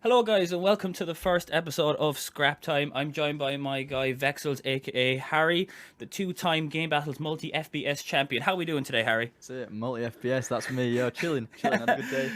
Hello guys and welcome to the first episode of Scrap Time. I'm joined by my guy Vexels aka Harry, the two-time Game Battles multi-FBS champion. How are we doing today, Harry? That's it, multi-FPS, that's me, yo, chilling, had a good day.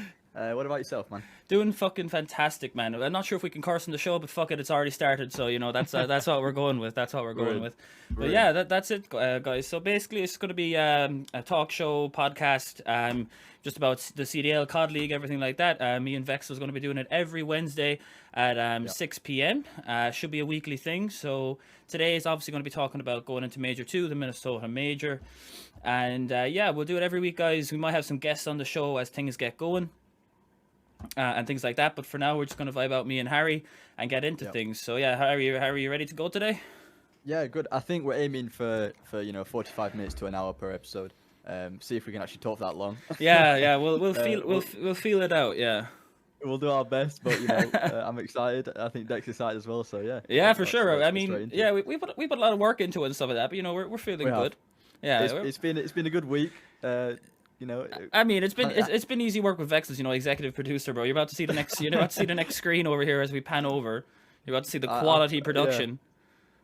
What about yourself, man? Doing fucking fantastic, man. I'm not sure if we can curse on the show, but fuck it, it's already started. So that's what we're going with. That's what we're going with. But yeah, that's it, guys. So basically, it's going to be a talk show podcast, just about the CDL, COD League, everything like that. Me and Vex is going to be doing it every Wednesday at 6 p.m. Should be a weekly thing. So today is obviously going to be talking about going into Major 2, the Minnesota Major, and yeah, we'll do it every week, guys. We might have some guests on the show as things get going. And things like that, but for now we're just going to vibe out me and Harry and get into things. So yeah, Harry, you ready to go today? Yeah, good. I think we're aiming for 45 minutes to an hour per episode. See if we can actually talk that long. Yeah, we'll feel it out. Yeah, we'll do our best, but I'm excited. I think Dex is excited as well. So yeah, for sure. I mean, yeah, we put a lot of work into it and stuff like that, but we're feeling good. Yeah, it's been a good week. I mean, it's been easy work with Vexes, executive producer, bro. You're about to see the next screen over here as we pan over. You're about to see the quality production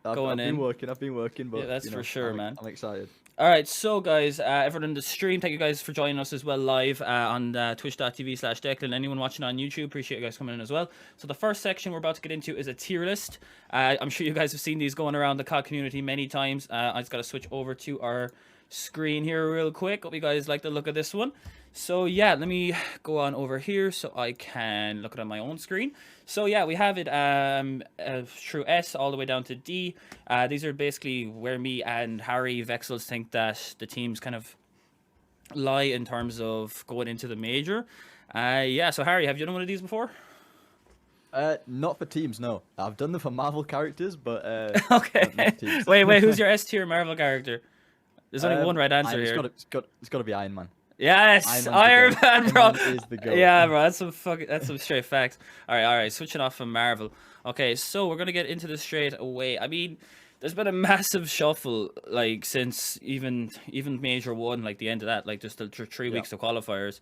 going in. I've been working, but yeah, that's for sure, man. I'm excited. All right, so guys, everyone in the stream, thank you guys for joining us as well live on twitch.tv/Declan. Anyone watching on YouTube, appreciate you guys coming in as well. So the first section we're about to get into is a tier list. I'm sure you guys have seen these going around the COD community many times. I just got to switch over to our screen here real quick. Hope you guys like the look of this one. So yeah, let me go on over here so I can look at it on my own screen. So yeah, we have it through S all the way down to D. These are basically where me and Harry Vexels think that the teams kind of lie in terms of going into the major. Yeah, so Harry, have you done one of these before? Not for teams, no. I've done them for Marvel characters, but okay. Wait, who's your S tier Marvel character? There's only one right answer here. It's got to be Iron Man. Yes, Iron Man, bro. Iron Man is the GOAT. Yeah, bro, that's some straight facts. All right. Switching off from Marvel. Okay, so we're gonna get into this straight away. I mean, there's been a massive shuffle, like since even Major 1, like the end of that, like just the 3 weeks of qualifiers.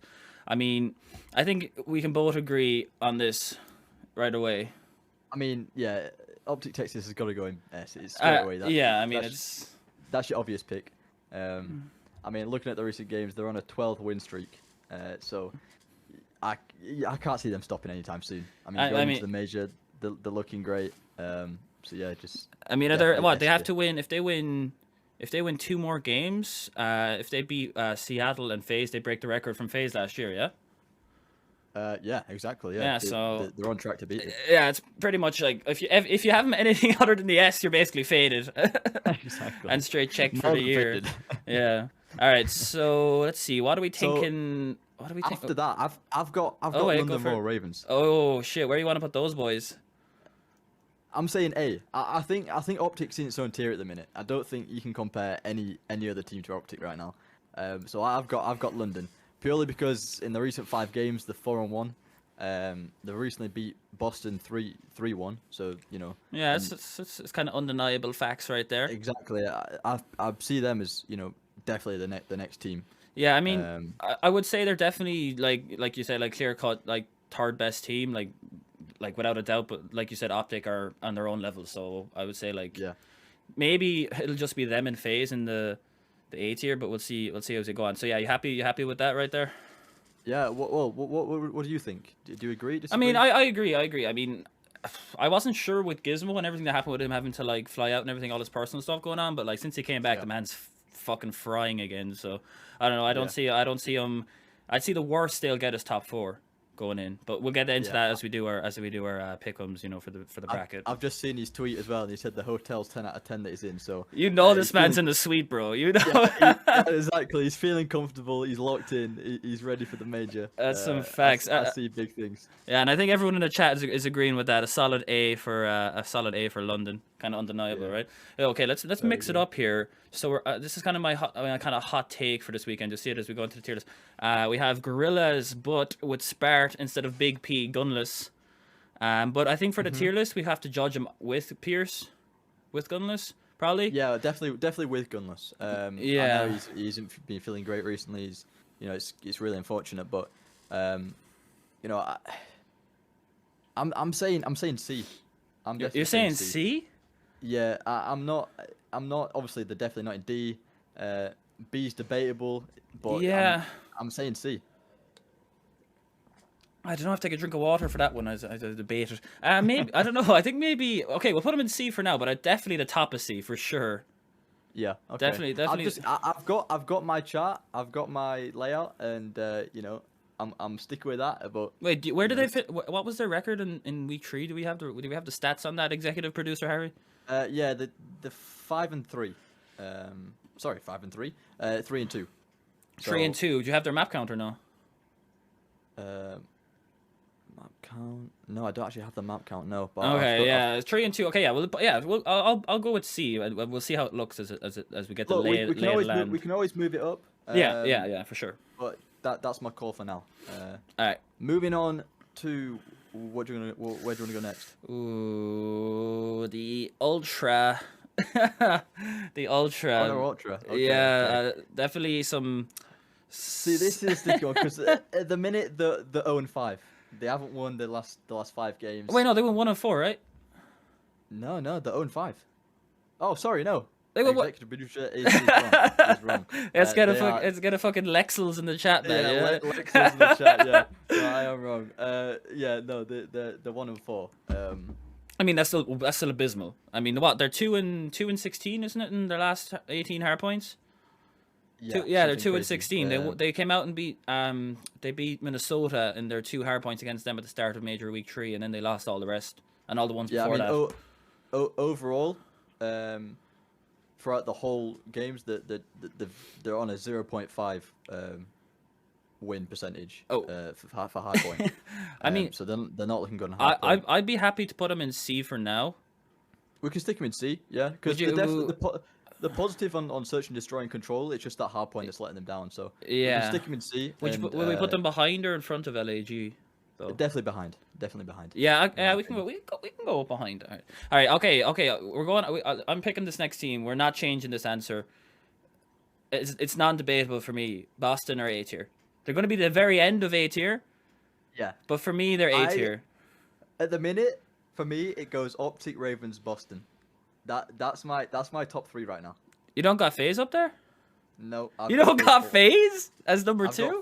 I mean, I think we can both agree on this right away. I mean, yeah, OpTic Texas has got to go in S. It's straight away. That's your obvious pick. I mean, looking at the recent games, they're on a 12 win streak, so I can't see them stopping anytime soon. I mean, going into the major, they're looking great. So yeah, just. I mean, they have to win if they win 2 more games. If they beat Seattle and FaZe, they break the record from FaZe last year. Yeah. Yeah, exactly. Yeah, so they're on track to beat it. Yeah, it's pretty much like if you haven't anything other than the S, you're basically faded. Exactly. And straight check for the year. Yeah. All right. So let's see. What are we thinking? After that, I've got London Royal Ravens. Oh shit! Where do you want to put those boys? I'm saying A. I think OpTic's in its own tier at the minute. I don't think you can compare any other team to OpTic right now. So I've got London. Purely because in the recent 5 games, they're 4-1. They recently beat Boston 3-1. So Yeah, it's kind of undeniable facts right there. Exactly. I see them as definitely the next team. Yeah, I mean, I would say they're definitely like you said, like clear cut, like third best team, like without a doubt. But like you said, OpTic are on their own level. So I would say maybe it'll just be them and FaZe in the A tier, but we'll see as we go on. So yeah, you happy with that right there? Yeah. What do you think? Do you agree? Disagree? I mean, I agree. I mean, I wasn't sure with Gizmo and everything that happened with him having to like fly out and everything, all his personal stuff going on. But like since he came back, the man's fucking frying again. So I don't know. I don't see him. I'd see the worst they'll get is top 4 going in, but we'll get into that as we do our pick'ems, for the bracket. I've just seen his tweet as well, and he said the hotel's 10 out of 10 that he's in. So this man's in the suite, bro. Exactly. He's feeling comfortable. He's locked in. He's ready for the major. That's some facts. I see big things. Yeah, and I think everyone in the chat is agreeing with that. A solid A for London. Kind of undeniable, right? Okay, let's mix it up here. So this is kind of my hot take for this weekend. You'll see it as we go into the tier list. We have Gorillas, but with Spart instead of Big P, Gunless. But I think for the tier list, we have to judge him with Pierce, with Gunless, probably. Yeah, definitely with Gunless. I know he's been feeling great recently. He's, it's really unfortunate, but I'm saying C. You're saying C? Yeah, I'm not. Obviously, they're definitely not in D. B's debatable, but yeah, I'm saying C. I don't know if I take a drink of water for that one as I debated. Maybe I don't know. I think maybe okay. We'll put them in C for now, but definitely the top of C for sure. Yeah, okay. Definitely. I've got my chart. I've got my layout, and I'm sticking with that. But wait, where did they fit? What was their record in week 3? Do we have the stats on that, executive producer Harry? Yeah, the 5-3. Sorry, 5-3. 3-2. 3-2. Do you have their map count or no? Map count? No, I don't actually have the map count. No. But okay, yeah, 3-2. Okay, I'll go with C. We'll see how it looks as we get the lay we can always move it up. Yeah, for sure. But that's my call for now. All right. Moving on to where do you want to go next? Ooh, the Ultra. The Ultra. Oh, no, Ultra. Okay, yeah, definitely some. See, this is a sticky one because at the minute the 0-5, they haven't won the last 5 games. Wait, no, they won 1-4, right? No, the 0-5. Oh, sorry, no. They were what? Producer is wrong. Let's get a fucking Lexels in the chat, man. Yeah, Lexels in the chat. Yeah, no, I am wrong. No, the 1-4. I mean, that's still abysmal. I mean, what? They're 2-16, isn't it? In their last 18 hard points. Yeah, they're 2-16. They came out and beat Minnesota in their 2 hard points against them at the start of Major Week 3, and then they lost all the rest and all the ones before that. Overall, throughout the whole games, they're on a 0.5 win percentage. For hard point. I mean, so they're not looking good on hard point. I'd be happy to put them in C for now. We can stick them in C, yeah, because the positive on search and destroy and control, it's just that hard point that's letting them down. So yeah, we can stick them in C. Will we put them behind or in front of LAG? Though? Definitely behind. Yeah, we can go up behind. All right. Okay. We're going. I'm picking this next team. We're not changing this answer. It's non-debatable for me. Boston are A tier. They're going to be the very end of A tier. Yeah. But for me, they're A tier. At the minute, for me, it goes OpTic, Ravens, Boston. That's my top 3 right now. You don't got FaZe up there? No. You don't got FaZe as number 2?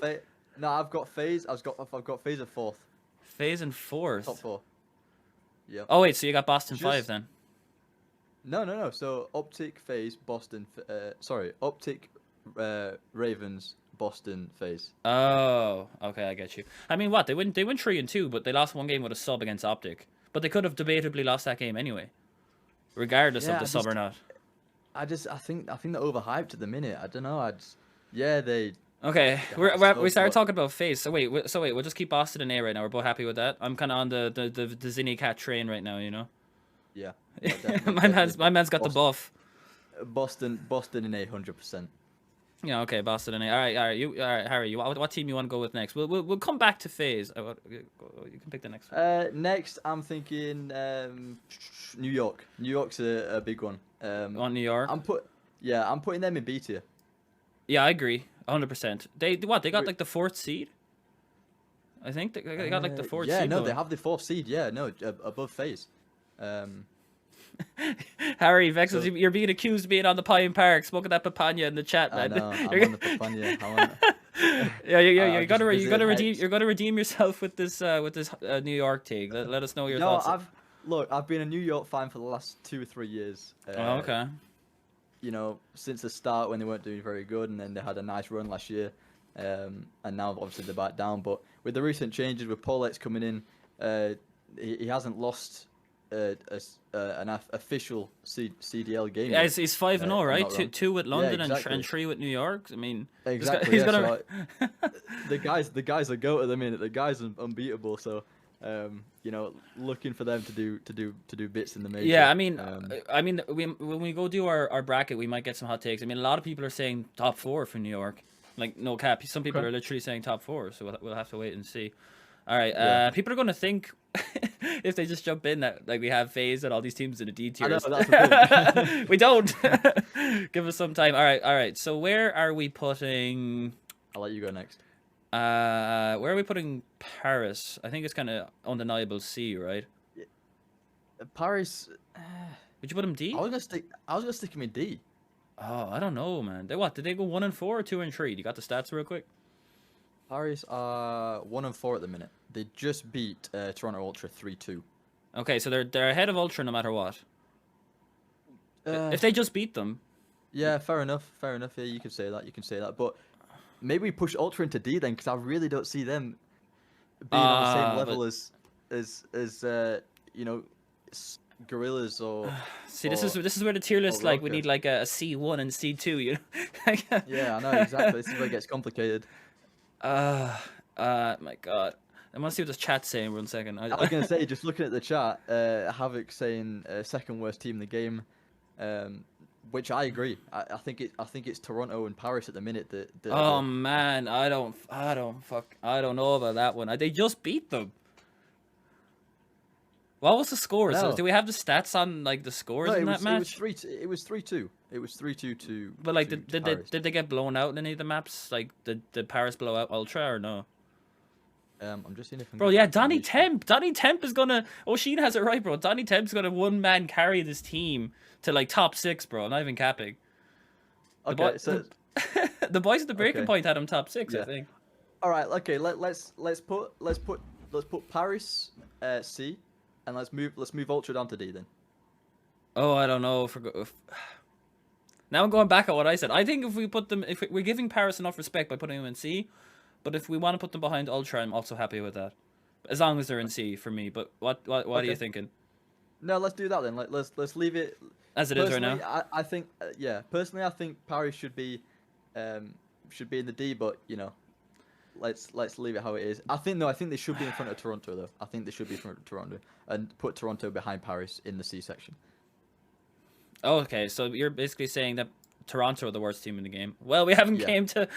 No, I've got FaZe. I've got FaZe at 4th. FaZe in 4th. Top 4. Yeah. Oh wait, so you got Boston 5 then? No. So OpTic, FaZe, Boston. OpTic, Ravens, Boston, FaZe. Oh, okay, I get you. I mean, what they win 3-2, but they lost 1 game with a sub against OpTic. But they could have debatably lost that game anyway, regardless of the sub or not. I think they're overhyped at the minute. I don't know. They. Okay, we started talking about FaZe. So wait, we'll just keep Boston in A right now. We're both happy with that. I'm kind of on the Zinni Cat train right now, you know. Yeah. my man's got the buff. Boston in A 100%. Yeah, okay, Boston in A. All right, Harry. What team you want to go with next? We'll come back to FaZe. You can pick the next one. Next, I'm thinking New York. New York's a big one. On New York. I'm putting them in B tier. Yeah, I agree. 100%. They got like the 4th seed. I think they got like the 4th seed. Yeah, no, they have the 4th seed. Yeah, no, above FaZe. Harry Vexels, you're being accused of being on the Pine Park smoking that papaya in the chat, man. I know, I'm on the papaya. Yeah. You're gonna redeem yourself with this New York take. Let us know your thoughts. I've been a New York fan for the last 2 or 3 years. Okay. You know, since the start when they weren't doing very good, and then they had a nice run last year, and now obviously they're back down. But with the recent changes, with Paulette's coming in, he hasn't lost an official CDL game. Yeah, he's 5-0, right? Two with London and 3 with New York. I mean, exactly. He's gonna. The guys are GOAT at the minute. The guys are unbeatable. So. Looking for them to do bits in the major. Yeah, I mean, when we go do our bracket, we might get some hot takes. I mean, a lot of people are saying top 4 for New York, like no cap. Some people are literally saying top 4, so we'll have to wait and see. All right, people are gonna think if they just jump in that like we have FaZe and all these teams in a D tier. That's the thing. We don't. Give us some time. All right. So where are we putting? I'll let you go next. Where are we putting Paris? I think it's kind of undeniable C, right? Paris. Would you put him D? I was gonna stick him in D. Oh, I don't know, man. They what? Did they go 1 and 4 or 2 and 3? You got the stats real quick? Paris are 1 and 4 at the minute. They just beat Toronto Ultra 3-2. Okay, so they're ahead of Ultra no matter what. If they just beat them. Yeah, fair enough. Fair enough. Yeah, you can say that. You can say that. But maybe we push Ultra into D then, because I really don't see them being on the same level as you know, Gorillas or. See, this is where the tier list we need like a C1 and C2. You know. Yeah, I know exactly. This is where it gets complicated. My God. I want to see what this chat's saying. 1 second. I was gonna say, just looking at the chat, Havoc saying second worst team in the game, which I agree. I think it's Toronto and Paris at the minute that. Oh man, I don't know about that one. They just beat them. What was the score? No. So do we have the stats on like the scores in that match? It was 3-2. It was 3-2 to. But like, did they get blown out in any of the maps? Like, did Paris blow out Ultra or no? I'm just seeing if. Bro, yeah, Donnie Temp is gonna. O'Sheen has it right, bro. Donnie Temp's gonna one-man carry this team to like top 6, bro. I'm not even capping. Okay, so the boys at the breaking point had him top 6, I think. All right, okay. Let's put Paris C, and let's move Ultra down to D then. Oh, I don't know. Now I'm going back at what I said. I think if we put them, if we're giving Paris enough respect by putting them in C, but if we want to put them behind Ultra, I'm also happy with that, as long as they're in C for me. But what are you thinking? No, let's do that then. Let's leave it as it is right now. I think personally, I think Paris should be in the D, but you know, let's leave it how it is. I think they should be in front of Toronto though. I think they should be in front of Toronto and put Toronto behind Paris in the C section. Oh, okay, so you're basically saying that Toronto are the worst team in the game. Well, we haven't came to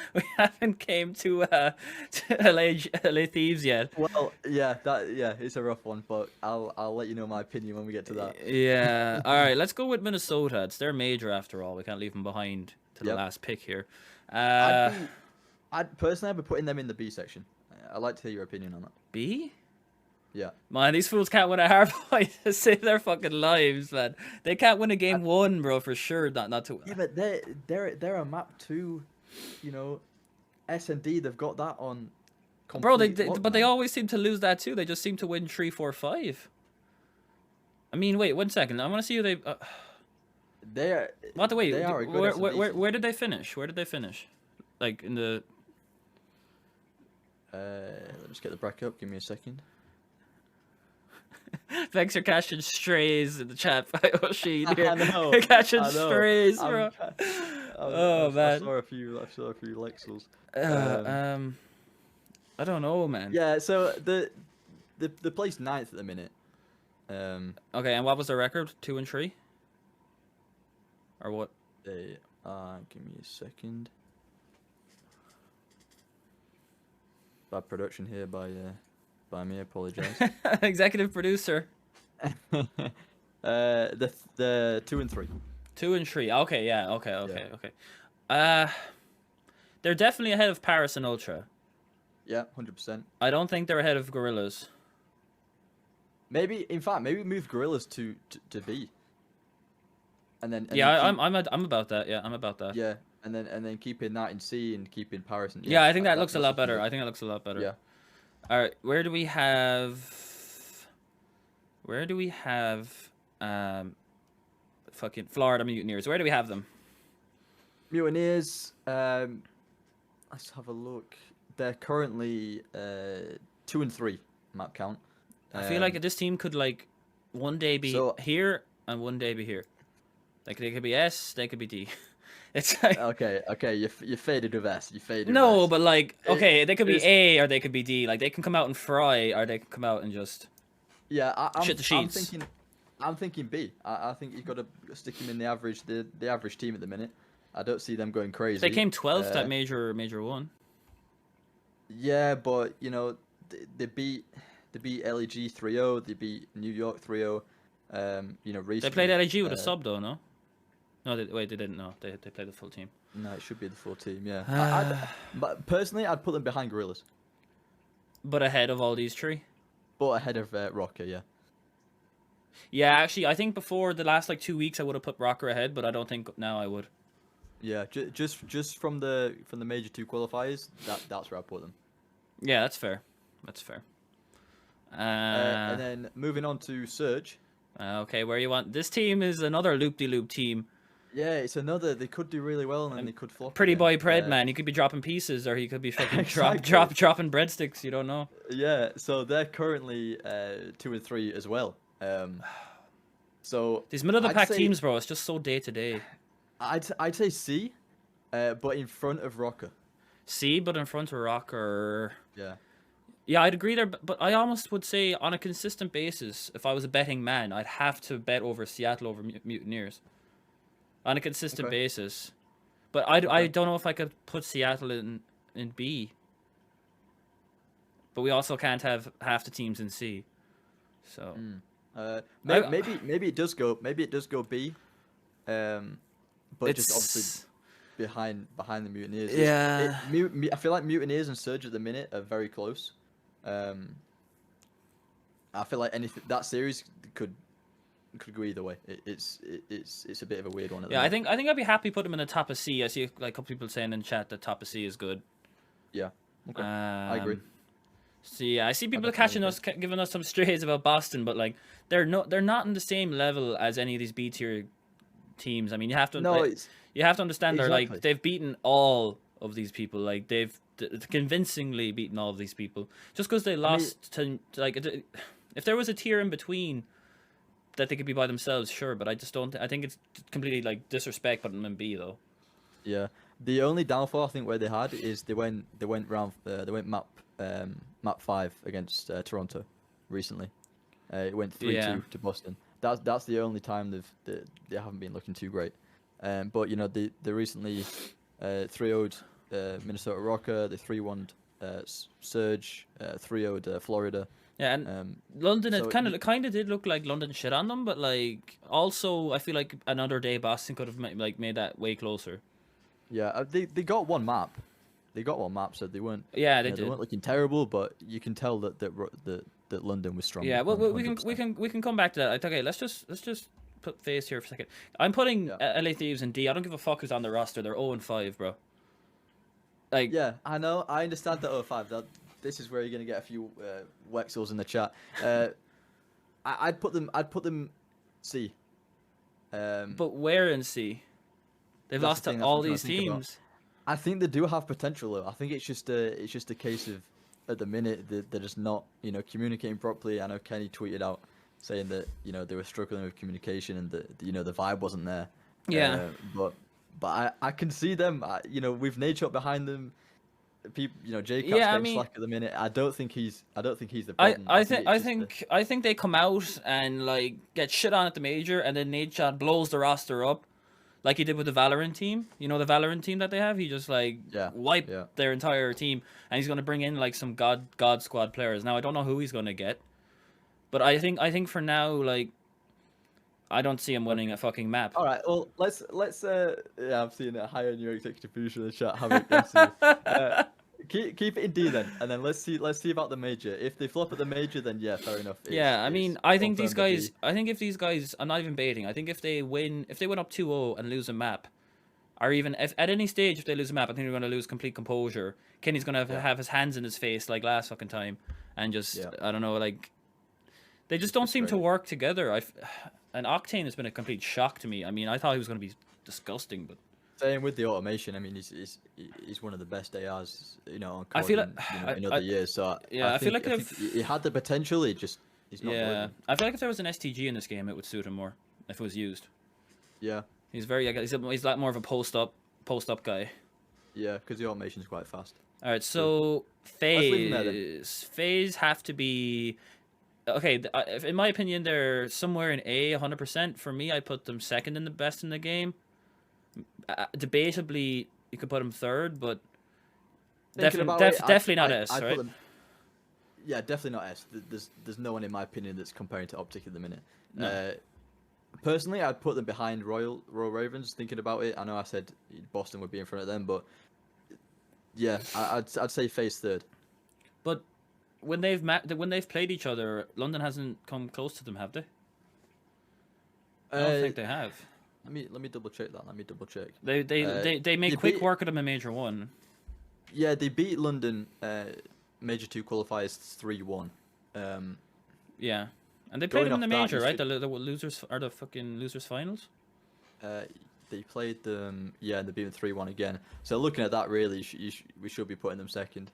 LA Thieves yet. Well, yeah, it's a rough one, but I'll let you know my opinion when we get to that. Yeah. All right, let's go with Minnesota. It's their major after all. We can't leave them behind to the last pick here. I'd personally be putting them in the B section. I'd like to hear your opinion on that. B? Yeah. Man, these fools can't win a hard fight to save their fucking lives, man. They can't win a game 1, bro, for sure. Not to. Yeah, but they're a map 2, you know, S&D. They've got that on. Bro, they always seem to lose that too. They just seem to win 3, 4, 5. I mean, wait 1 second. I want to see who they. They're. What the wait? They are a good where did they finish? Where did they finish? Like in the. Let me just get the bracket up. Give me a second. Thanks for catching strays in the chat by O'Sheen here. I know. Catching strays, bro. Man. I saw a few Lexels. I don't know, man. Yeah, so the place 9th at the minute. Okay, and what was their record? 2 and 3? Or what? They give me a second. Bad production here by me. I apologize. Executive producer. The 2 and 3. 2 and 3. Okay, yeah. Okay. They're definitely ahead of Paris and Ultra. Yeah, 100%. I don't think they're ahead of Gorillas. Maybe move Gorillas to B. And then I'm about that. Yeah, I'm about that. Yeah, and then keeping that in C and keeping Paris in. Yeah, I think that looks a lot better. Yeah. All right, where do we have fucking Florida Mutineers? Where do we have them? Mutineers, let's have a look. They're currently 2 and 3 map count. I feel like this team could like one day be here and one day be here. Like they could be S, they could be D. It's like okay. You faded with S. You faded. No, with S. but like they could be A or they could be D. Like they can come out and fry or they can come out and just shit the sheets. I'm thinking B. I think you've got to stick him in the average team at the minute. I don't see them going crazy. They came 12th at major 1. Yeah, but you know they beat LEG 3-0. They beat New York 3-0. You know, recently. They played LEG with a sub though, no? No, wait, they didn't. No, they played the full team. No, it should be the full team. Yeah. But personally, I'd put them behind Gorillas. But ahead of all these three. But ahead of Rocker, yeah. Yeah, actually, I think before the last like 2 weeks, I would have put Rocker ahead, but I don't think now I would. Yeah, just from the major 2 qualifiers, that's where I put them. Yeah, that's fair. That's fair. And then moving on to Surge. Okay, where you want this team is another loop-de-loop team. Yeah, it's another. They could do really well, and then they could flop. Pretty boy Pred, man. He could be dropping pieces, or he could be fucking exactly. dropping breadsticks. You don't know. Yeah, so they're currently 2 and 3 as well. So these middle of the pack teams, bro, it's just so day to day. I'd say C, but in front of Rocker. C, but in front of Rocker. Yeah. Yeah, I'd agree there, but I almost would say on a consistent basis, if I was a betting man, I'd have to bet over Seattle over Mutineers. On a consistent basis. But I don't know if I could put Seattle in B. But we also can't have half the teams in C. So maybe it does go B. But just obviously behind the Mutineers. Yeah. I feel like Mutineers and Surge at the minute are very close. I feel like that series could go either way. It's a bit of a weird one. I think I'd be happy putting them in the top of C. I see like a couple people saying in chat that top of C is good. Yeah. Okay. I agree. So yeah, I see people giving us some strays about Boston, but like they're not in the same level as any of these B tier teams. I mean, you have to understand they're like they've beaten all of these people. Like they've convincingly beaten all of these people. Just because they lost to like, if there was a tier in between that they could be by themselves, sure. But I just don't. I think it's completely like disrespect putting them in B though. Yeah, the only downfall I think where they had is they went map 5 against Toronto recently. It went 3-2 to Boston. That's the only time they haven't been looking too great. But you know they recently 3-0'd Minnesota Rocker. They 3-1'd Surge. 3-0'd Florida. Yeah, and London, so it kind of did look like London shit on them, but like also I feel like another day Boston could have made that way closer. Yeah, they got one map. So they weren't. Yeah, they weren't looking terrible, but you can tell that London was strong. Yeah, well, we can come back to that. Okay, let's just put FaZe here for a second. I'm putting LA Thieves in D. I don't give a fuck who's on the roster. They're 0-5, bro. Like. Yeah, I know. I understand that 0-5. This is where you're gonna get a few Wexels in the chat. I'd put them C. But where in C? They've lost to all these teams. I think they do have potential though. I think it's just a case of at the minute they're just not communicating properly. I know Kenny tweeted out saying that they were struggling with communication and that the vibe wasn't there. Yeah. But I can see them. With Nate behind them. People, J-Cap's slack at the minute. I don't think he's the problem. I think they come out and like get shit on at the major, and then Nate blows the roster up, like he did with the Valorant team. The Valorant team that they have. He just wiped their entire team, and he's gonna bring in like some god squad players. Now I don't know who he's gonna get, but I think for now like I don't see him winning a fucking map. All right, well let's I'm seeing a higher New York executive producer in the chat. Have it. Keep it in D then, and then let's see about the major. If they flop at the major, then yeah, fair enough. I mean, I think these guys. I think if these guys, I'm not even baiting. I think if they win up 2-0 and lose a map, or even if at any stage if they lose a map, I think they're going to lose complete composure. Kenny's going to have his hands in his face like last fucking time, and just I don't know, like they just don't seem to work together. And Octane has been a complete shock to me. I mean, I thought he was going to be disgusting, but. Same with the automation. I mean, he's one of the best ARs, on I feel like in other years. So I feel like he had the potential. He's not. Yeah, I feel like if there was an STG in this game, it would suit him more if it was used. Yeah, he's a lot more of a post up guy. Yeah, because the automation is quite fast. All right, so FaZe have to be. Okay, in my opinion, they're somewhere in A, 100%. For me, I put them second in the best in the game. Debatably, you could put them third, but definitely not S, right? Yeah, definitely not S. There's no one in my opinion that's comparing to OpTic at the minute. No. Personally, I'd put them behind Royal Ravens. Thinking about it, I know I said Boston would be in front of them, but yeah, I'd say FaZe third. But when they've played each other, London hasn't come close to them, have they? I don't think they have. Let me double check that. Let me double check. They made quick work of them in Major 1. Yeah, they beat London Major 2 qualifiers 3-1. Yeah, and they played them in the Major, right? The losers are the fucking losers finals. They played them, yeah, and they beat them 3-1 again. So looking at that, really, we should be putting them second.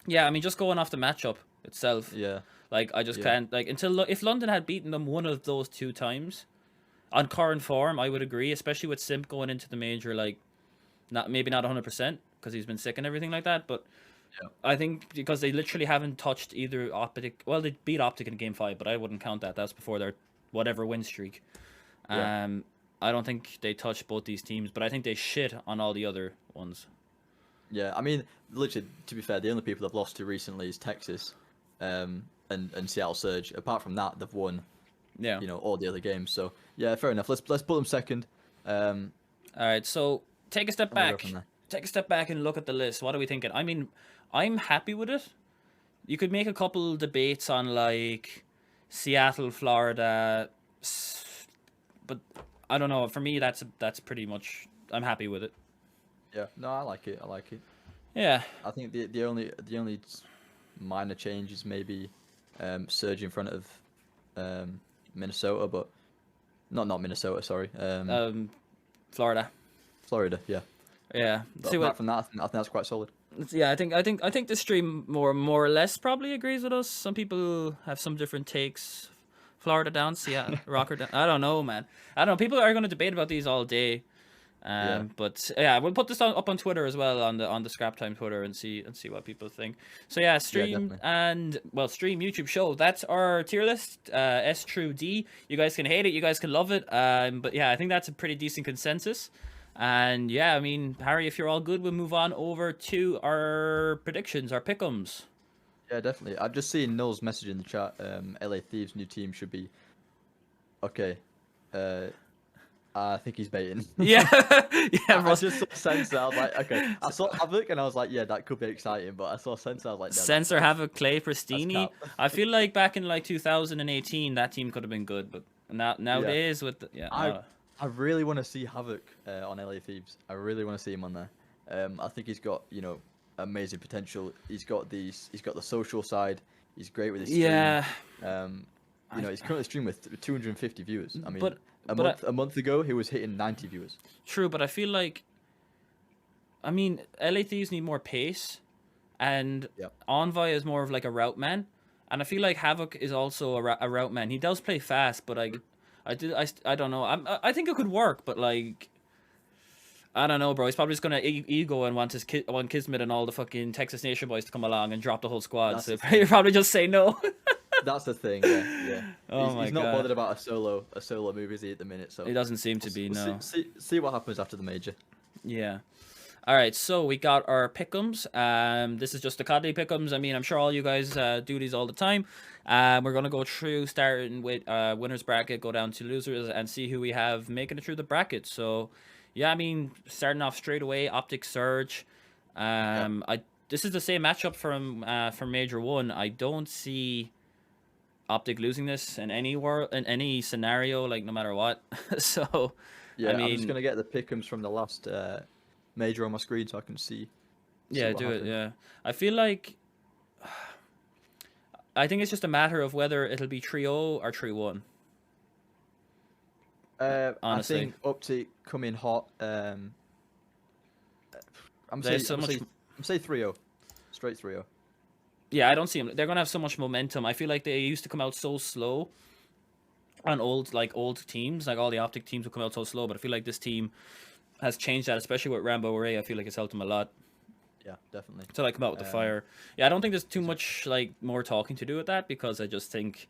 Yeah, I mean, just going off the matchup itself. Yeah. Like, I just can't, like, if London had beaten them one of those 2 times, on current form, I would agree, especially with Simp going into the Major, like, maybe not 100%, because he's been sick and everything like that, but yeah. I think because they literally haven't touched either OpTic, well, they beat OpTic in Game 5, but I wouldn't count that. That's before their whatever win streak. Yeah. I don't think they touched both these teams, but I think they shit on all the other ones. Yeah, I mean, literally, to be fair, the only people they've lost to recently is Texas, and Seattle Surge. Apart from that, they've won, yeah, all the other games. So yeah, fair enough. Let's put them second. All right, so take a step back. Take a step back and look at the list. What are we thinking? I mean, I'm happy with it. You could make a couple debates on like Seattle, Florida, but I don't know. For me, that's pretty much. I'm happy with it. Yeah, no, I like it. Yeah. I think the only minor change is maybe Surge in front of Minnesota, but not Minnesota. Sorry. Florida. Florida, yeah. Yeah. But apart from that, I think that's quite solid. Yeah, I think the stream more or less probably agrees with us. Some people have some different takes. Florida down, Seattle, Rocker down. I don't know, man. I don't know. People are going to debate about these all day. But yeah, we'll put this up on Twitter as well, on the Scrap Time Twitter, and see what people think. So yeah, stream stream YouTube show. That's our tier list. S through D. You guys can hate it, you guys can love it. But yeah, I think that's a pretty decent consensus. And yeah, I mean, Harry, if you're all good, we'll move on over to our predictions, our pick'ems. Yeah, definitely. I've just seen Noel's message in the chat. LA Thieves' new team should be okay. I think he's baiting. Yeah, yeah. I just saw Sensor. I was like, okay. I saw Havoc and I was like, yeah, that could be exciting. But I saw Sensor. I was like, no, Sensor, Havoc, Clay, Pristini. I feel like back in like 2018, that team could have been good, but nowadays with I really want to see Havoc on LA Thieves. I really want to see him on there. I think he's got amazing potential. He's got the social side. He's great with his stream. Yeah. He's currently streaming with 250 viewers. I mean, a month ago he was hitting 90 viewers. True, but I feel like, I mean, LA Thieves need more pace, and Envoy is more of like a route man, and I feel like Havoc is also a route man. He does play fast, but I don't know. I think it could work, but like, I don't know, bro. He's probably just gonna ego and want Kismet and all the fucking Texas Nation boys to come along and drop the whole squad. So he'll probably just say no. That's the thing. Yeah. Oh he's not bothered about a solo move, is he, at the minute? So he doesn't seem to be. No. See what happens after the major. Yeah. All right, so we got our pick'ems. This is just the COD pick'ems. I mean, I'm sure all you guys do these all the time. We're gonna go through, starting with winners bracket, go down to losers, and see who we have making it through the bracket. So, yeah, I mean, starting off straight away, OpTic Surge. This is the same matchup from Major 1. I don't see OpTic losing this in any scenario, like no matter what. So, yeah, I mean, I'm just gonna get the pick'ems from the last major on my screen so I can see. Yeah, do it. Yeah, I feel like I think it's just a matter of whether it'll be 3-0 or 3-1. Honestly, I think OpTic come in hot. I'm saying 3-0, straight 3-0. Yeah, I don't see them. They're gonna have so much momentum. I feel like they used to come out so slow on old teams. Like all the OpTic teams would come out so slow, but I feel like this team has changed that, especially with Rambo Ray. I feel like it's helped them a lot. Yeah, definitely. To come out with the fire. Yeah, I don't think there's too much more talking to do with that, because I just think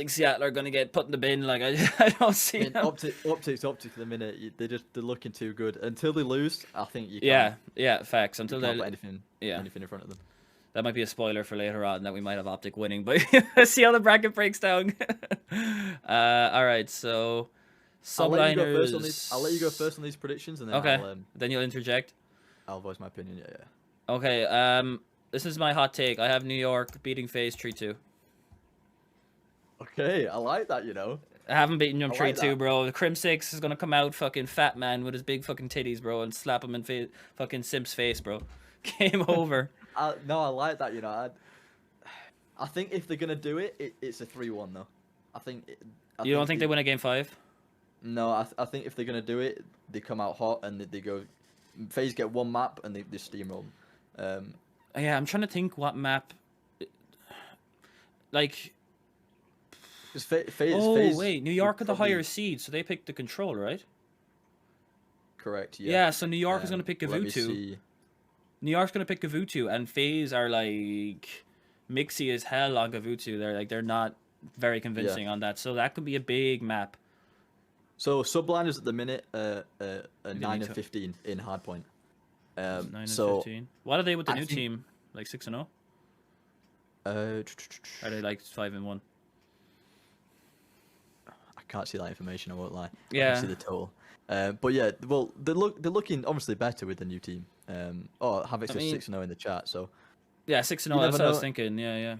Seattle are gonna get put in the bin. Like I don't see. OpTic's OpTic at the minute. They're looking too good until they lose. I think you can't. Yeah, facts. Until they put anything in front of them. That might be a spoiler for later on that we might have OpTic winning, but see how the bracket breaks down. All right, so subliners. I'll let you go first on these predictions, and then okay. Then you'll interject. I'll voice my opinion. Yeah. Okay. This is my hot take. I have New York beating FaZe 3-2. Okay, I like that. You know. I haven't beaten him 3-2, bro. The Crim 6 is gonna come out fucking fat man with his big fucking titties, bro, and slap him in fucking Simp's face, bro. Game over. No, I like that. You know, I think if they're gonna do it, it's a 3-1 though. You don't think they win a game 5? No, I think if they're gonna do it, they come out hot and they go. FaZe get one map and they steamroll them. Yeah, I'm trying to think what map. Like. Wait, New York are the higher seed, so they picked the control, right? Correct. Yeah. Yeah, so New York is gonna pick Gavutu. New York's gonna pick Gavutu, and FaZe are like mixy as hell on Gavutu. They're not very convincing on that, so that could be a big map. So subliners at the minute, 9 and 15 in hardpoint. 9 and 15. What are they with the new team? Like 6 and 0? Are they like 5 and 1? I can't see that information. I won't lie. Yeah. I can see the total. But yeah, well, they're looking obviously better with the new team. Havoc says 6 and 0 in the chat. So yeah, 6 and 0. That's what I was thinking. Yeah.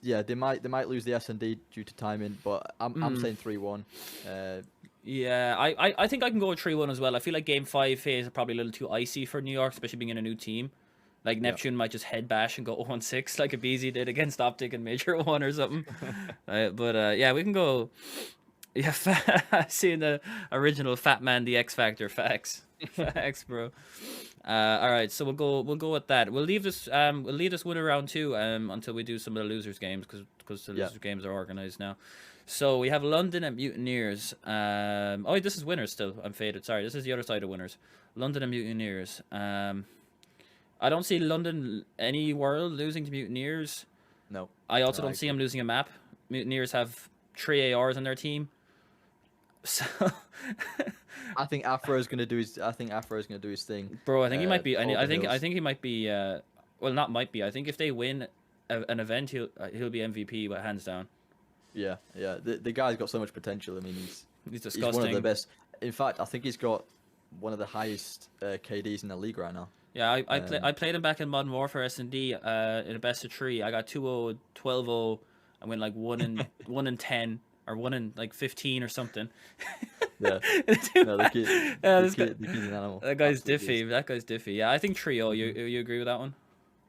Yeah, they might lose the S&D due to timing, but I'm saying 3-1. Yeah, I think I can go with 3-1 as well. I feel like Game 5 FaZe are probably a little too icy for New York, especially being in a new team. Like Neptune might just head bash and go 0-6 like Abizi did against OpTic in Major 1 or something. Yeah, we can go. Yeah, seeing the original Fat Man, the X Factor facts, bro. All right, so we'll go with that. We'll leave this winner round 2 until we do some of the losers games because the losers games are organized now. So we have London and Mutineers. This is winners still. I'm faded. Sorry, this is the other side of winners. London and Mutineers. I don't see London any world losing to Mutineers. No. I also don't see them losing a map. Mutineers have 3 ARs on their team. So I think Afro is gonna do his. thing. Bro, I think he might be. I think he might be. Well, not might be. I think if they win an event, he'll be MVP, but hands down. Yeah. The guy's got so much potential. I mean, he's disgusting. He's one of the best. In fact, I think he's got one of the highest KDs in the league right now. Yeah, I played him back in Modern Warfare S&D in a best of 3. I got 2-0, 12-0. I went like 1 in 10 or 1 in like 15 or something. Yeah. No, the kid's an animal. That guy's diffy. That guy's diffy. Yeah, I think 3-0. You agree with that one?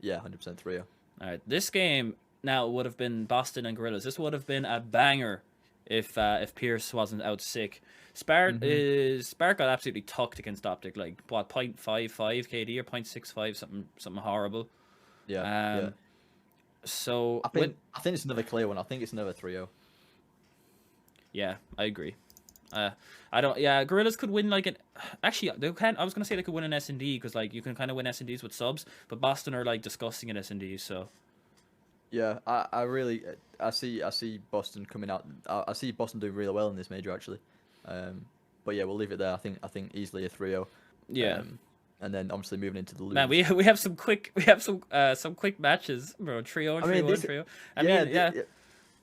Yeah, 100% 3-0. All right, this game now would have been Boston and Gorillas. This would have been a banger if Pierce wasn't out sick. Spark got absolutely tucked against OpTic, like what 0.55 KD or 0.65, something horrible. Yeah. So I think it's another clear one. I think it's another 3-0. Yeah, I agree. I don't. Yeah, Gorillas could win like an. Actually, they can. I was gonna say they could win an S&D because like you can kind of win S&Ds with subs, but Boston are like disgusting at S&Ds. So. Yeah, I see Boston coming out. I see Boston doing really well in this major actually. But yeah, we'll leave it there. I think easily a 3-0. Yeah. And then obviously moving into the losers. Man, we have some quick matches, bro. 3-0, 3-1, 3-0.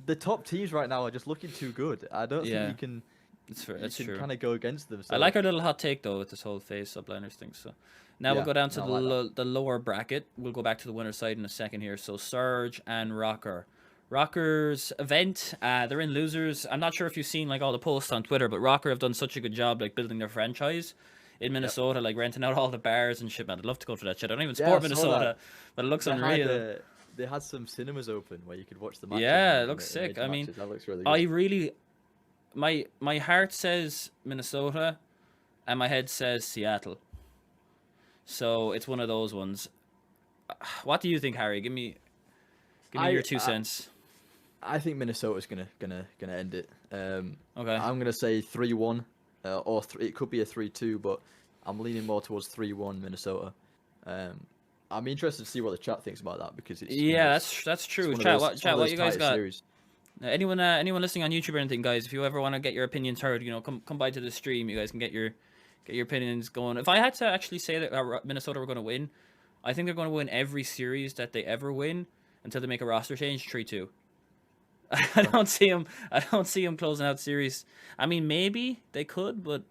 The top teams right now are just looking too good. I don't think you can. It's true. Kind of go against them. So. I like our little hot take though with this whole FaZe subliners thing. So now we'll go down to the lower bracket. We'll go back to the winner's side in a second here. So Surge and Rocker. Rocker's event, they're in losers. I'm not sure if you've seen like all the posts on Twitter, but Rocker have done such a good job like building their franchise in Minnesota, like renting out all the bars and shit. Man, I'd love to go to that shit. I don't even support Minnesota, but it looks unreal. They had some cinemas open where you could watch the matches. Yeah, it looks sick. I mean, that looks really good. My heart says Minnesota, and my head says Seattle. So it's one of those ones. What do you think, Harry? Give me your 2 cents. I think Minnesota's gonna end it. Okay. I'm gonna say 3-1, or it could be a 3-2, but I'm leaning more towards 3-1 Minnesota. I'm interested to see what the chat thinks about that because it's that's true. Chat, what you guys got? Series. Anyone listening on YouTube or anything, guys? If you ever want to get your opinions heard, come by to the stream. You guys can get your opinions going. If I had to actually say that Minnesota were going to win, I think they're going to win every series that they ever win until they make a roster change. 3-2. I don't see them. I don't see them closing out series. I mean, maybe they could, but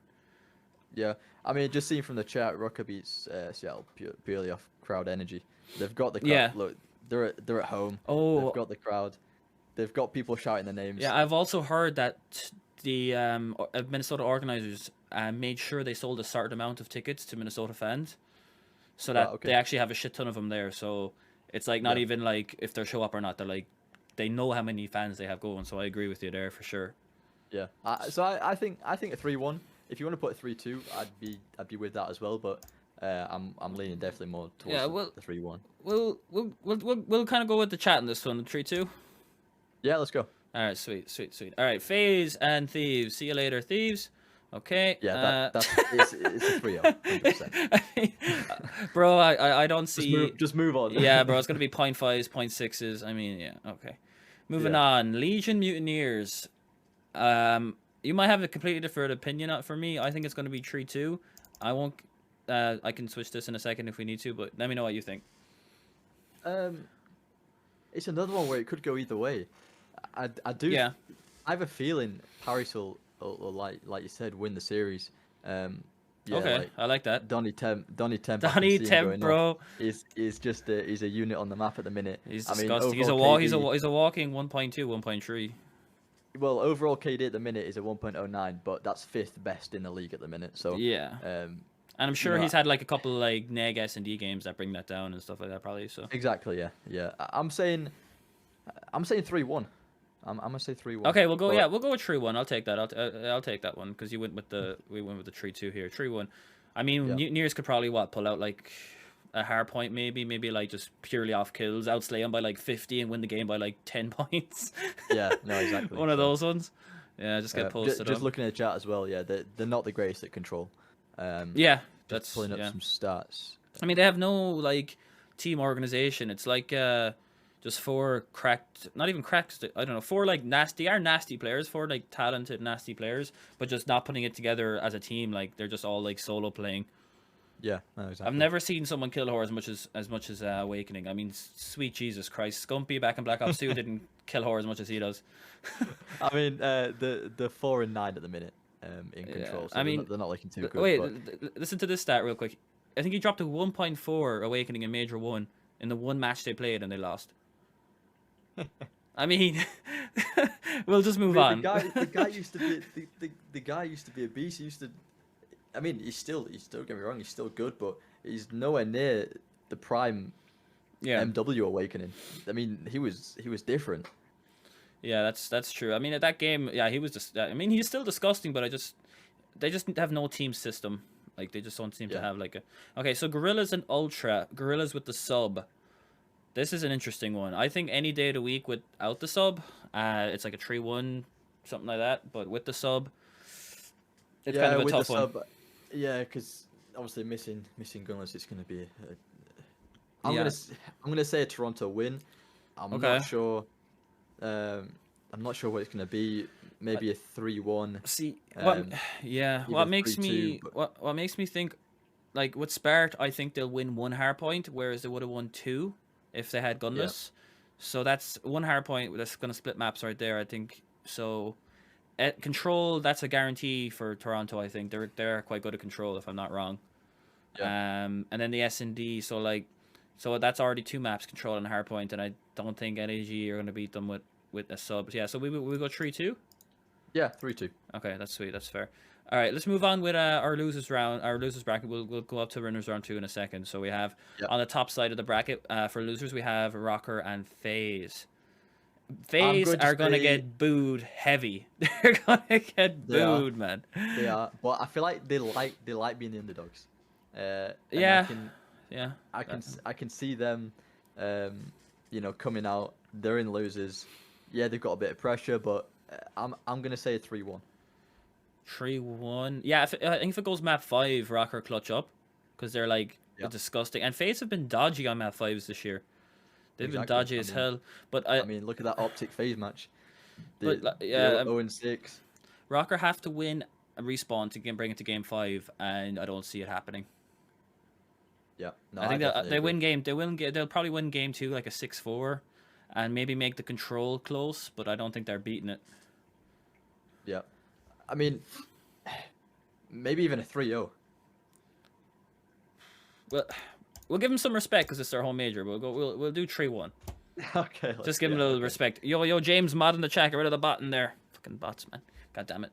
yeah. I mean, just seeing from the chat, Rocker beats Seattle purely off crowd energy. They've got the crowd. yeah. Look, they're at home. Oh, they've got the crowd. They've got people shouting their names. yeah. I've also heard that the Minnesota organizers made sure they sold a certain amount of tickets to Minnesota fans, so that they actually have a shit ton of them there. So it's like not even like if they show up or not. They're like, they know how many fans they have going. So I agree with you there for sure. Yeah. So I think a 3-1. If you want to put a 3-2, I'd be with that as well. But I'm leaning definitely more towards the 3-1. We'll kind of go with the chat in this one. 3-2. Yeah, let's go. All right, sweet. All right, FaZe and Thieves. See you later, Thieves. Okay. Yeah, it's a 3-0. 100%. Bro, I don't see. Just move on. Yeah, bro, it's gonna be 0.5s, 0.6s. I mean, yeah, okay. Moving on. Legion Mutineers. You might have a completely different opinion for me. I think it's gonna be 3-2. I won't. I can switch this in a second if we need to, but let me know what you think. It's another one where it could go either way. I do. Yeah. I have a feeling Paris will like you said, win the series. Yeah, okay, I like that. Donny Temp, bro. He's just he's a unit on the map at the minute. He's disgusting. He's a walking 1.2, 1.3. Well, overall KD at the minute is a 1.09, but that's 5th best in the league at the minute. So yeah. And I'm sure he's had like a couple of like neg S&D games that bring that down and stuff like that probably. So exactly, yeah. I'm saying 3-1. I'm gonna say 3-1. Okay, we'll go. Yeah, we'll go with 3-1. I'll take that. I'll take that one because we went with the 3-2 here. 3-1. I mean, Mutineers could probably pull out like a hard point maybe like just purely off kills, outslay them by like 50 and win the game by like 10 points. Yeah, no, exactly. One of those ones. Yeah, just get posted. Just looking at the chat as well. Yeah, they're not the greatest at control. Yeah, that's pulling up some stats. I mean, they have no like team organization. It's like just 4 cracked, not even cracked. I don't know, 4 like nasty players, 4 like talented nasty players, but just not putting it together as a team. Like they're just all like solo playing. Yeah, no, exactly. I've never seen someone kill Horror as much as Awakening. I mean, sweet Jesus Christ, Scumpy back in Black Ops 2 didn't kill Horror as much as he does. I mean, the 4 and 9 at the minute in control. So I mean, they're not looking too good. Wait, listen to this stat real quick. I think he dropped a 1.4 Awakening in Major 1 in the one match they played and they lost. I mean, we'll just move on. The guy used to be the guy used to be a beast. He used to. I mean, he's still don't get me wrong, he's still good, but he's nowhere near the prime MW Awakening. I mean, he was different. Yeah, that's true. I mean, at that game, yeah, he was just. I mean, he's still disgusting, but they just have no team system. Like they just don't seem to have like a. Okay, so Gorillas and Ultra, Gorillas with the sub. This is an interesting one. I think any day of the week without the sub, it's like a 3-1, something like that. But with the sub, it's kind of a tough one. Yeah, because obviously missing Gunless, it's going to be. I'm gonna say a Toronto win. I'm not sure. I'm not sure what it's going to be. Maybe a 3-1. See, what makes me think, like with Spart, I think they'll win 1 hard point, whereas they would have won 2 if they had Gunless. So that's 1 hard point that's going to split maps right there, I think. So at Control, that's a guarantee for Toronto, I think. They're quite good at Control, if I'm not wrong. Yeah. And then the S&D, so that's already 2 maps, Control and hard point, and I don't think NAG are going to beat them with a sub. Yeah, so we go 3-2? Yeah, 3-2. Okay, that's sweet. That's fair. All right, let's move on with our losers bracket. We'll go up to winners round 2 in a second. So we have on the top side of the bracket for losers, we have Rocker and FaZe. FaZe are gonna get booed heavy. They're gonna get booed, man. They are, but I feel like they like being the underdogs. I can see them, coming out. They're in losers. Yeah, they've got a bit of pressure, but I'm gonna say a 3-1. 3-1. Yeah, I think if it goes map 5, Rocker clutch up because they're like disgusting. And FaZe have been dodgy on map 5s this year. They've been dodgy as hell. But I mean, look at that OpTic FaZe match. 0-6. Rocker have to win and respawn to bring it to game 5, and I don't see it happening. Yeah. No, I think they win game. They'll probably win game 2 like a 6-4, and maybe make the control close. But I don't think they're beating it. Yeah. I mean, maybe even a 3-0. Well, we'll give them some respect because it's their home major. We'll do 3-1. Okay. Just give them a little respect. Yo, James, mod in the chat. Get rid of the bot in there. Fucking bots, man. God damn it.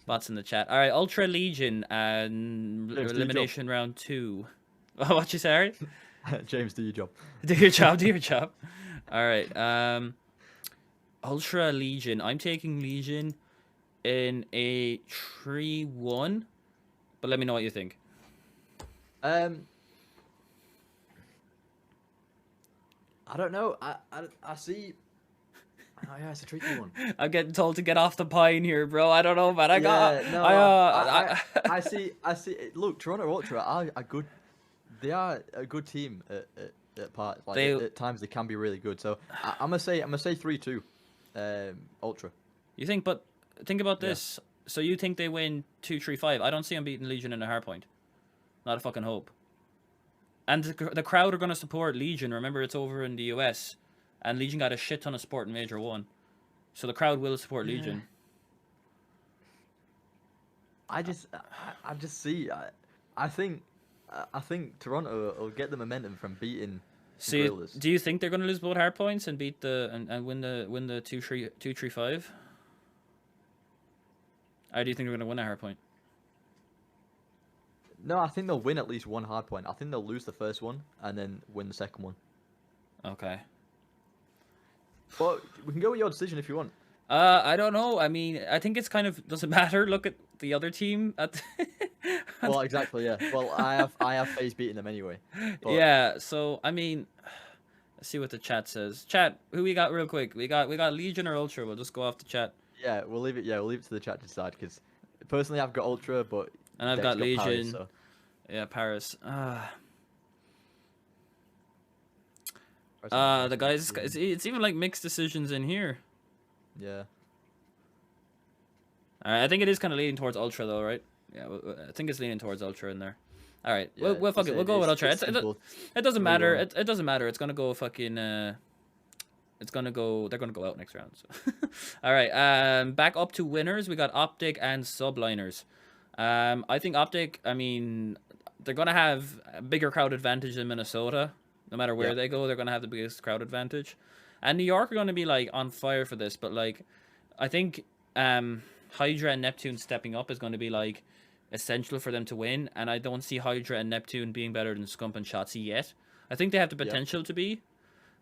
Bots in the chat. All right, Ultra Legion and elimination round 2. What you say, Harry? James, do your job. Do your job. Do your job. All right. Ultra Legion. I'm taking Legion in a 3-1. But let me know what you think. I don't know. I see. Oh yeah, it's a tricky one. I'm getting told to get off the pine here, bro. I don't know, man. I see. Look, Toronto Ultra are a good. They are a good team at part. Like at times they can be really good. So I'm gonna say 3-2, Ultra. You think? But think about this. So you think they win 2-3-5? I don't see them beating Legion in a hardpoint. Not a fucking hope. And the crowd are gonna support Legion. Remember, it's over in the US. And Legion got a shit ton of support in Major 1. So the crowd will support Legion. I just see. I think Toronto will get the momentum from beating. So do you think they're going to lose both hard points and beat and win the 2-3-5? Or do you think they're going to win a hard point? No, I think they'll win at least one hard point. I think they'll lose the first one and then win the second one. Okay. Well, we can go with your decision if you want. I don't know. I mean, I think it's kind of doesn't matter. Look at the other team. Well, exactly. Yeah. Well, I have FaZe beating them anyway. But... Yeah. So I mean, let's see what the chat says. Chat, who we got real quick? We got Legion or Ultra. We'll just go off the chat. Yeah, we'll leave it. Yeah, we'll leave it to the chat to decide. Because personally, I've got Ultra, but and I've got Legion. Paris, so... Yeah, Paris. The guys, it's even like mixed decisions in here. Yeah. All right, I think it is kind of leaning towards Ultra though, right? Yeah, I think it's leaning towards Ultra in there. All right, yeah, we'll fuck it. We'll go with Ultra. It doesn't matter. It doesn't matter. It's gonna go fucking. It's gonna go. They're gonna go out next round. So. All right. Back up to winners. We got OpTic and Subliners. I think OpTic. I mean, they're gonna have a bigger crowd advantage in Minnesota. No matter where they go, they're gonna have the biggest crowd advantage. And New York are gonna be like on fire for this. But like, I think Hydra and Neptune stepping up is gonna be like essential for them to win. And I don't see Hydra and Neptune being better than Scump and Shotzi yet. I think they have the potential to be,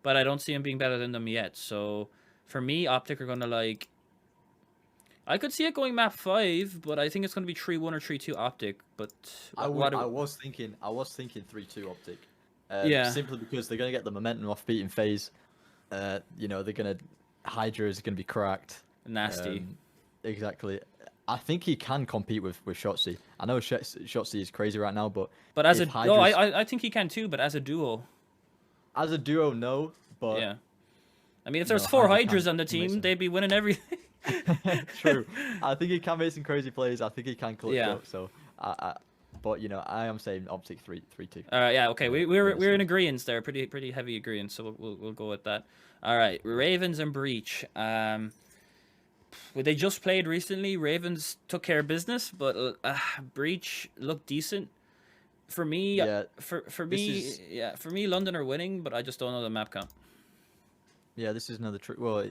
but I don't see them being better than them yet. So for me, OpTic are gonna like. I could see it going map 5, but I think it's gonna be 3-1 or 3-2 OpTic. But I was thinking 3-2 OpTic. Simply because they're gonna get the momentum off beating FaZe. You know, they're gonna Hydra is gonna be cracked. Nasty. Exactly. I think he can compete with Shotzi. I know Shotzi is crazy right now, but as a I think he can too. But as a duo. As a duo, no. But yeah. I mean, if there's 4 Hydras on the team, they'd be winning everything. True. I think he can make some crazy plays. I think he can clutch up. So, but you know, I am saying OpTic 3-2. Yeah. Okay. We're in agreement there. Pretty heavy agreement. So we'll go with that. All right. Ravens and Breach. They just played recently. Ravens took care of business, but Breach looked decent. For me, for me, London are winning, but I just don't know the map count. Yeah, this is another trick. Well,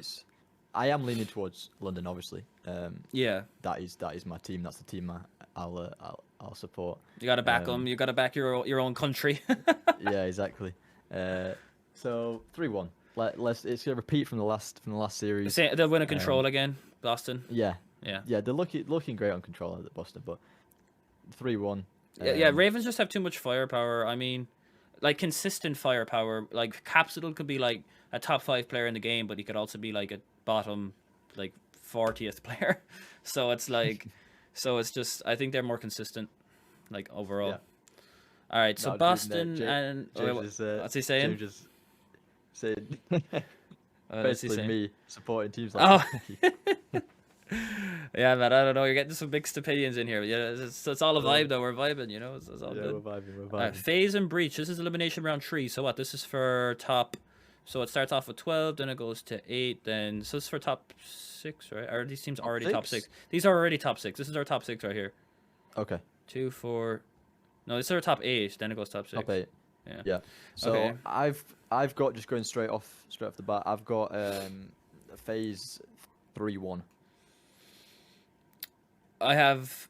I am leaning towards London, obviously. Yeah. That is my team. That's the team I'll support. You gotta back them. You gotta back your own country. Yeah, exactly. So 3-1. It's a repeat from the last series. They'll win a control again, Boston. Yeah. They're looking great on control at Boston, but 3-1. Yeah, Ravens just have too much firepower. I mean, like consistent firepower. Like Capsule could be like a top 5 player in the game, but he could also be like a bottom like 40th player. So it's like, it's just I think they're more consistent, like overall. Yeah. All right, so Boston and what's he saying? James just said basically me supporting teams like that. Yeah, man, I don't know. You're getting some mixed opinions in here. Yeah, it's all a vibe, though. We're vibing, you know? It's all good. We're vibing, we're vibing. FaZe and Breach. This is elimination round 3. So what? This is for top... So it starts off with 12, then it goes to 8, then... So this is for top 6, right? Or these teams already top 6? These are already top 6. This is our top 6 right here. Okay. 2, 4... No, this is our top 8, then it goes top 6. Top 8. Yeah. Yeah. So okay. I've got, just going straight off the bat, I've got FaZe 3-1. I have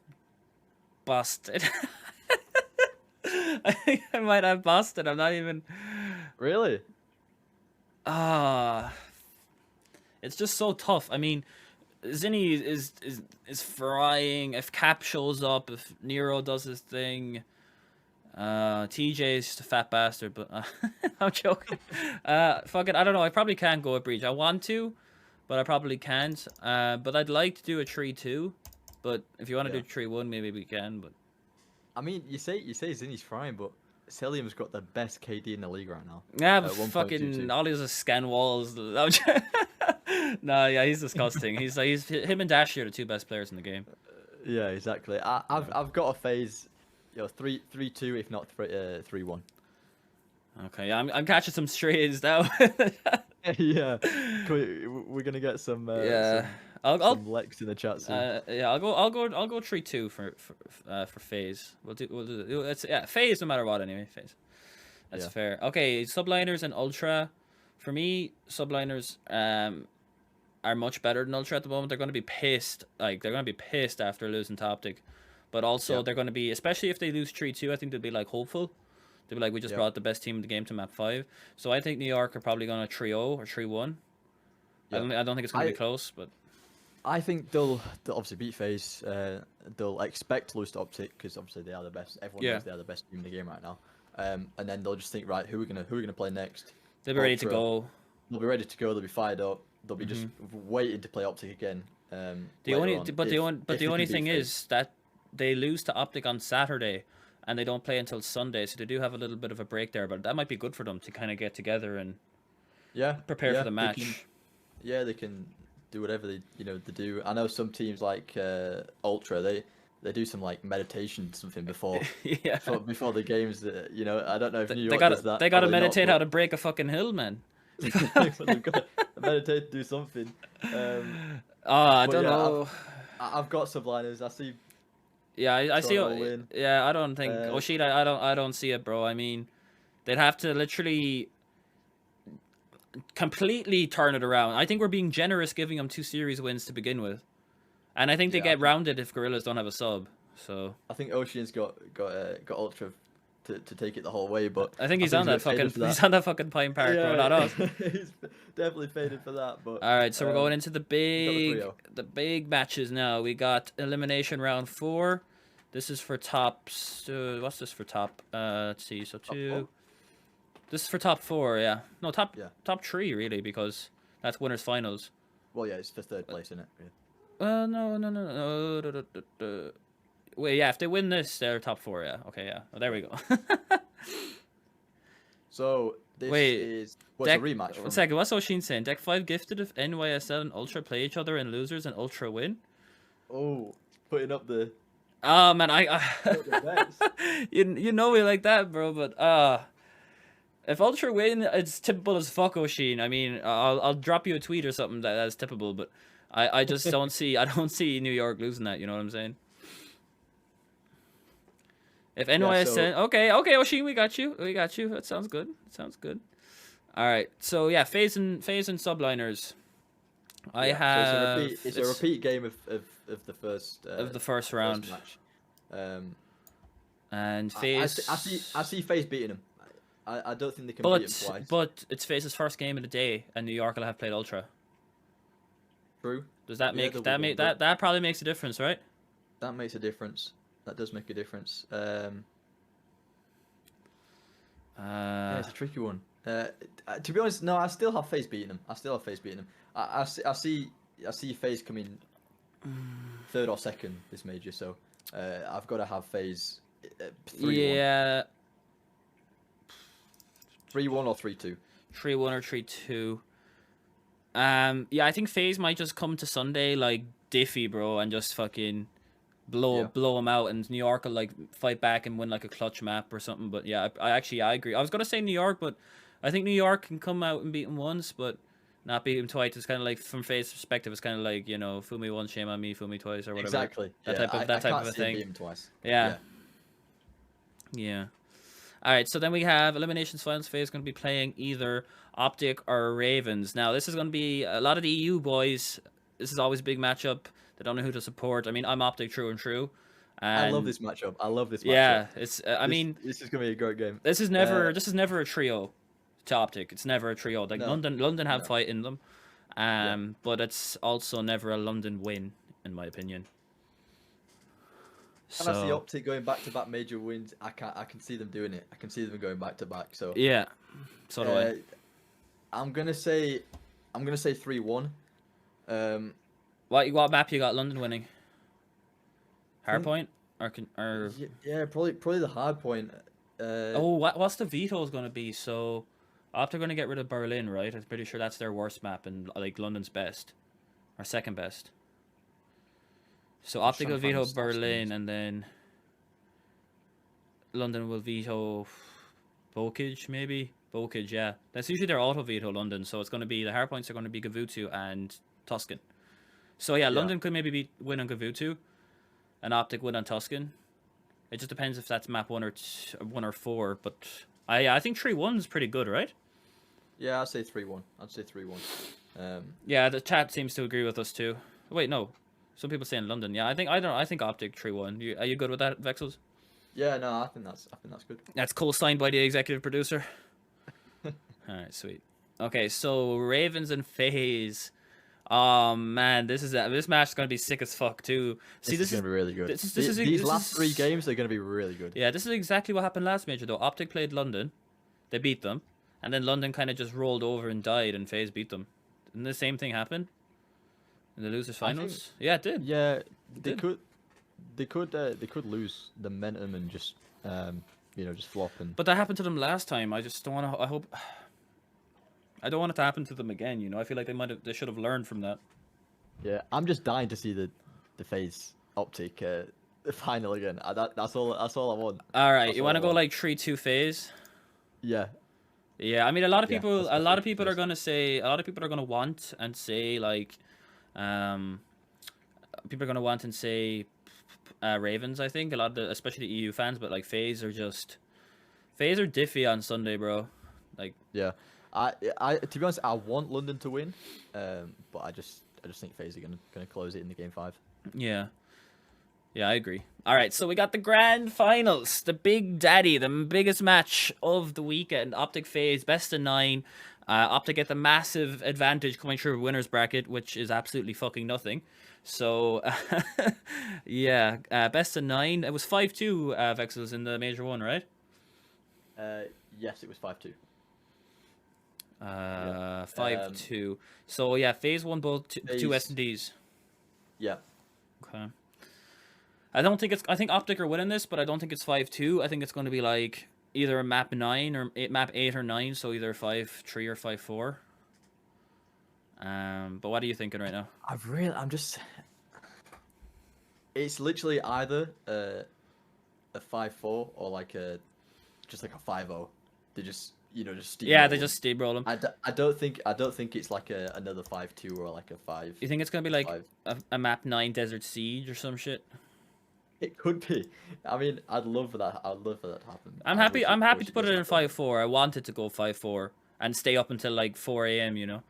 busted. I think I might have busted. I'm not even... Really? It's just so tough. I mean, Zinni is frying. If Cap shows up, if Nero does his thing, TJ's just a fat bastard. But I'm joking. Fuck it. I don't know. I probably can't go with Breach. I want to, but I probably can't. But I'd like to do a 3-2. But if you want to do 3-1, maybe we can. But I mean, you say Zinni's frying, but Celium's got the best KD in the league right now. Yeah, but fucking all he does is scan walls. No, yeah, he's disgusting. He's him and Dashi are the 2 best players in the game. Yeah, exactly. I've got a FaZe, 3-2, if not 3-1. Okay, yeah, I'm catching some strays now. Yeah, we're gonna get some. Some Lex in the chat soon. Yeah, I'll go 3-2 for FaZe. We'll do it's FaZe no matter what anyway. FaZe. That's fair. Okay, subliners and Ultra. For me, subliners are much better than Ultra at the moment. They're going to be pissed. Like they're going to be pissed after losing to OpTic, but also they're going to be, especially if they lose 3-2. I think they'll be like hopeful. They'll be like, we just brought the best team in the game to map 5. So I think New York are probably going to 3-0 or 3-1. I don't think it's going to be close, but. I think they'll obviously beat FaZe. They'll expect to lose to OpTic because obviously they are the best. Everyone knows they are the best team in the game right now. And then they'll just think, right, who are we gonna play next? They'll be ready to go. They'll be ready to go. They'll be fired up. They'll be just waiting to play OpTic again. The only thing is that they lose to OpTic on Saturday, and they don't play until Sunday, so they do have a little bit of a break there. But that might be good for them to kind of get together and prepare for the match. They can do whatever they do. I know some teams like Ultra, they do some like meditation something before before the games. I don't know if New York does that. They gotta meditate how to break a fucking hill, man. They've got to meditate, do something. I don't know. I've got subliners. I see. Yeah, I see. Yeah, I don't think Oshida. I don't see it, bro. I mean, they'd have to literally completely turn it around. I think we're being generous giving them 2 series wins to begin with, and I think they get rounded if Gorillas don't have a sub. So I think Ocean's got Ultra to take it the whole way, but I think he's on that fucking Pine Park, bro, not us. He's definitely faded for that. But all right, so we're going into the big matches now. We got elimination round 4. This is for tops. What's this for top? Let's see. So 2. This is for top 4, yeah. No, top 3 really, because that's winners finals. Well, yeah, it's for 3rd place, isn't it? No. Wait, yeah, if they win this, they're top 4, yeah. Okay, yeah. Oh, there we go. So this is a rematch. One second, what's Oshin saying? Deck 5 gifted if NYSL and Ultra play each other and losers and Ultra win? Oh, putting up the. Oh man, you know me like that, bro. But if Ultra win, it's typical as fuck, Oshin. I mean, I'll drop you a tweet or something that's typical, but I just don't see New York losing that. You know what I'm saying? If NYSL, okay, Oshin, we got you. That sounds good. All right, so yeah, FaZe and subliners. I have. It's a repeat game of the first round. Match. And FaZe. I see FaZe beating them. I don't think they can beat them twice. But it's FaZe's first game of the day, and New York will have played Ultra. True. Does that that probably makes a difference, right? That makes a difference. That does make a difference. Yeah, it's a tricky one. To be honest, no, I still have FaZe beating them. I see FaZe coming 3rd or 2nd this major, so I've got to have FaZe 3-1. Yeah. 3-1 or 3-2. 3-1 or 3-2. Yeah, I think FaZe might just come to Sunday like Diffie, bro, and just fucking blow them out, and New York will like fight back and win like a clutch map or something. But yeah, I agree. I was gonna say New York, but I think New York can come out and beat them once, but not beat them twice. It's kind of like, from FaZe's perspective, it's kind of like, you know, fool me once, shame on me, fool me twice, or whatever. Exactly. That type of a thing. Beat him twice. Yeah. All right, so then we have Eliminations Finals. FaZe going to be playing either OpTic or Ravens. Now, this is going to be a lot of the EU boys. This is always a big matchup. They don't know who to support. I mean, I'm OpTic true and true. And I love this matchup. Yeah, it's. I mean, this is going to be a great game. This is never a trio to OpTic. It's never a trio. Like, no. London have fight in them, but it's also never a London win, in my opinion. And I see OpTic going back-to-back major wins. I can see them doing it. I can see them going back-to-back. So yeah, so do I. I'm gonna say 3-1. What map you got London winning? Hardpoint or yeah, probably the hardpoint. What's the vetoes gonna be? So OpTic gonna get rid of Berlin, right? I'm pretty sure that's their worst map and like London's best or second best. So OpTic will veto Berlin, and then London will veto Bokage, maybe? Bokage, yeah. That's usually their auto veto, London. So it's going to be, the hardpoints are going to be Gavutu and Tuscan. So yeah, London could maybe win on Gavutu, and OpTic win on Tuscan. It just depends if that's map 1 or 4. But I think 3-1 is pretty good, right? Yeah, I'd say 3-1. Yeah, the chat seems to agree with us too. Wait, no. Some people say in London. Yeah, I think OpTic 3-1. Are you good with that, Vexels? Yeah, no, I think that's good. That's co-signed by the executive producer. All right, sweet. Okay, so Ravens and FaZe. Oh man, this match is gonna be sick as fuck too. See, this is gonna be really good. These last 3 games are gonna be really good. Yeah, this is exactly what happened last major though. OpTic played London, they beat them, and then London kind of just rolled over and died, and FaZe beat them. Didn't the same thing happen in the losers finals? Yeah, it did. Yeah, they could lose the momentum and just just flop and. But that happened to them last time. I just don't want to. I don't want it to happen to them again. You know, I feel like they should have learned from that. Yeah, I'm just dying to see the FaZe OpTic final again. That's all I want. All right, you want to go like 3-2 FaZe? Yeah. Yeah, I mean, a lot of people are gonna want and say like, people are gonna want and say, Ravens. I think a lot of especially the EU fans, but like FaZe are diffy on Sunday, bro. Like, yeah. I to be honest, I want London to win, but I just think FaZe are gonna close it in the game 5. Yeah, I agree. All right, so we got the grand finals, the big daddy, the biggest match of the weekend. OpTic FaZe, best of 9. OpTic get the massive advantage coming through winners bracket, which is absolutely fucking nothing. So yeah, best of 9. It was 5-2. Vexels in the major 1, right? Yes, it was 5-2. 5-2. So yeah, FaZe won both two S&Ds. Yeah. Okay. I think OpTic are winning this, but I don't think it's 5-2. I think it's going to be like either a map 9 or map 8 or 9, so either 5-3 or 5-4. But what are you thinking right now? It's literally either a 5-4 or like just like a 5-0. They just steamroll they just steamroll them. I don't think it's like another 5-2 or like a 5. You think it's gonna be like a map 9 Desert Siege or some shit? It could be. I mean, I'd love for that to happen. I'm happy to put it in 5-4. I wanted to go 5-4 and stay up until like 4 a.m. You know.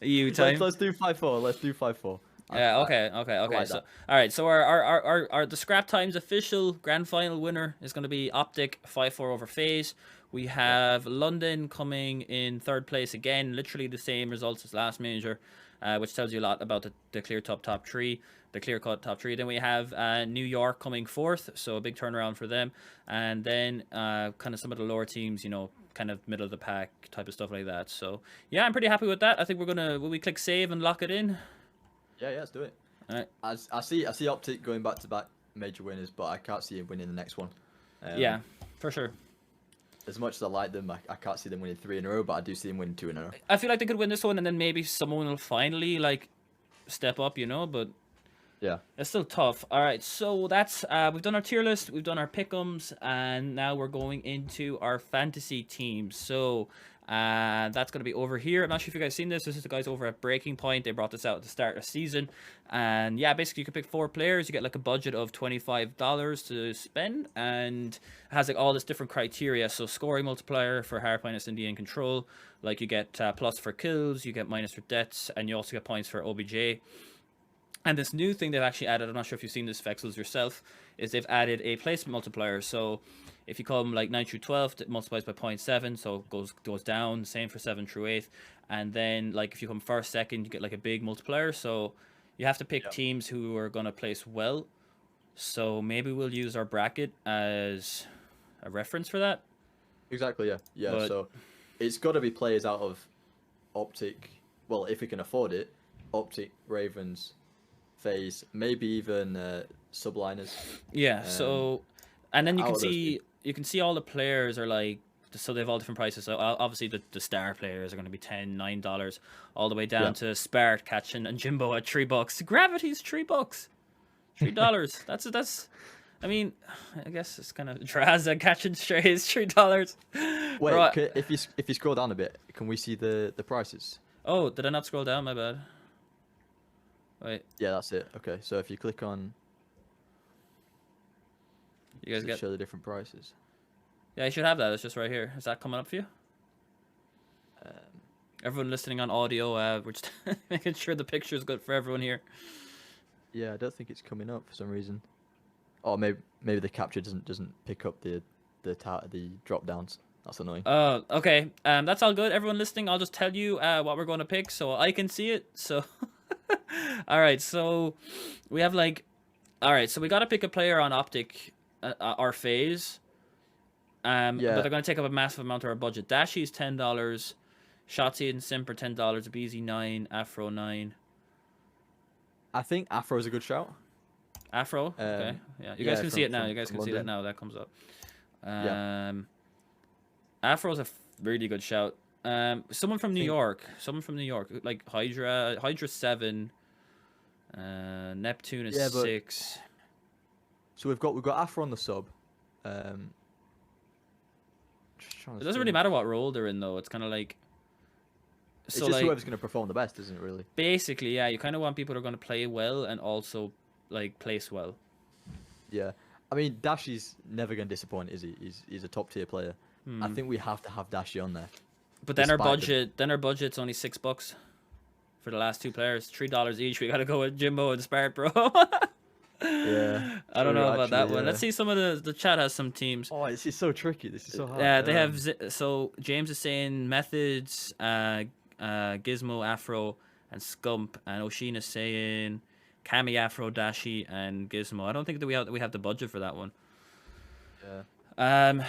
EU time. Let's do 5-4. Let's do 5-4. Yeah. Okay. Like so, all right. So our the Scrap Times official grand final winner is going to be OpTic 5-4 over FaZe. We have London coming in 3rd place again, literally the same results as last major, which tells you a lot about the clear top 3, the clear cut top 3. Then we have New York coming 4th, so a big turnaround for them. And then kind of some of the lower teams, kind of middle of the pack type of stuff like that. So yeah, I'm pretty happy with that. I think will we click save and lock it in? Yeah, let's do it. All right. I see OpTic going back-to-back major winners, but I can't see him winning the next one. Yeah, for sure. As much as I like them, I can't see them winning 3 in a row, but I do see them winning 2 in a row. I feel like they could win this one, and then maybe someone will finally like step up, you know, but yeah, it's still tough. All right, so that's we've done our tier list, we've done our pick'ems, and now we're going into our fantasy teams. So that's going to be over here. I'm not sure if you guys seen this. This is the guys over at Breaking Point. They brought this out at the start of the season. And yeah, basically you can pick 4 players. You get like a budget of $25 to spend. And it has like all this different criteria. So scoring multiplier for hardpoint, SND, and control. Like you get plus for kills, you get minus for deaths, and you also get points for OBJ. And this new thing they've actually added, I'm not sure if you've seen this, Vexels, yourself, is they've added a placement multiplier. So if you come like 9 through 12, it multiplies by 0.7, so it goes down. Same for 7 through 8. And then like if you come first, second, you get like a big multiplier. So you have to pick teams who are going to place well. So maybe we'll use our bracket as a reference for that. Exactly, yeah. Yeah, but so it's got to be players out of OpTic. Well, if we can afford it, OpTic, Ravens, FaZe, maybe even subliners. Yeah. So, and then you can see all the players are like, so they have all different prices. So obviously the star players are going to be $10, $9, all the way down to Spart, Catchin, and Jimbo at $3. Gravity's $3, $3. that's. I mean, I guess it's kind of Draz and Catchin Stray is $3. Wait, if you scroll down a bit, can we see the prices? Oh, did I not scroll down? My bad. Wait. Yeah, that's it. Okay, so if you click on, you guys show the different prices. Yeah, you should have that. It's just right here. Is that coming up for you? Everyone listening on audio, we're just making sure the picture is good for everyone here. Yeah, I don't think it's coming up for some reason. Oh, maybe the capture doesn't pick up the drop downs. That's annoying. Oh, okay. That's all good. Everyone listening, I'll just tell you what we're going to pick so I can see it. So. All right, so we have like, all right, so we got to pick a player on OpTic or FaZe. But they're going to take up a massive amount of our budget. Dashy's $10, Shotzi and Simper $10, BZ 9, Afro 9. I think Afro is a good shout. Afro, okay, yeah, you guys can see it now. You guys can see that now. That comes up. Afro's a really good shout. Someone from New York, like Hydra 7, Neptune is 6. So we've got Afro on the sub. It doesn't really matter what role they're in though. It's kind of like, it's just like, whoever's going to perform the best, isn't it? Really. Basically, yeah. You kind of want people who are going to play well and also like place well. Yeah, I mean Dashy's never going to disappoint, is he? He's a top tier player. I think we have to have Dashy on there. But then our budget's only $6 for the last 2 players, $3 each. We gotta go with Jimbo and Spart, bro. Yeah, I don't know about that one. Let's see. Some of the chat has some teams. Oh, this is so tricky. This is so hard. Yeah, they have. So James is saying Methods, Gizmo, Afro, and Scump, and Oshin is saying Kami, Afro, Dashy, and Gizmo. I don't think that we have the budget for that one. Yeah.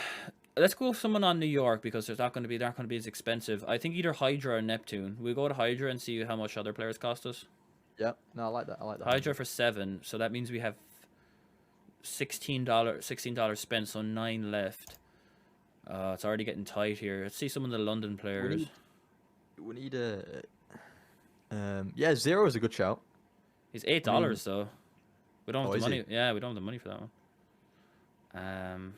Let's go with someone on New York because they're not going to be as expensive. I think either Hydra or Neptune. We'll go to Hydra and see how much other players cost us. Yeah, no, I like that. Hydra for 7, so that means we have $16 spent, so 9 left. It's already getting tight here. Let's see some of the London players. We need a. Yeah, Zero is a good shout. He's $8 though. We don't have the money. Yeah, we don't have the money for that one.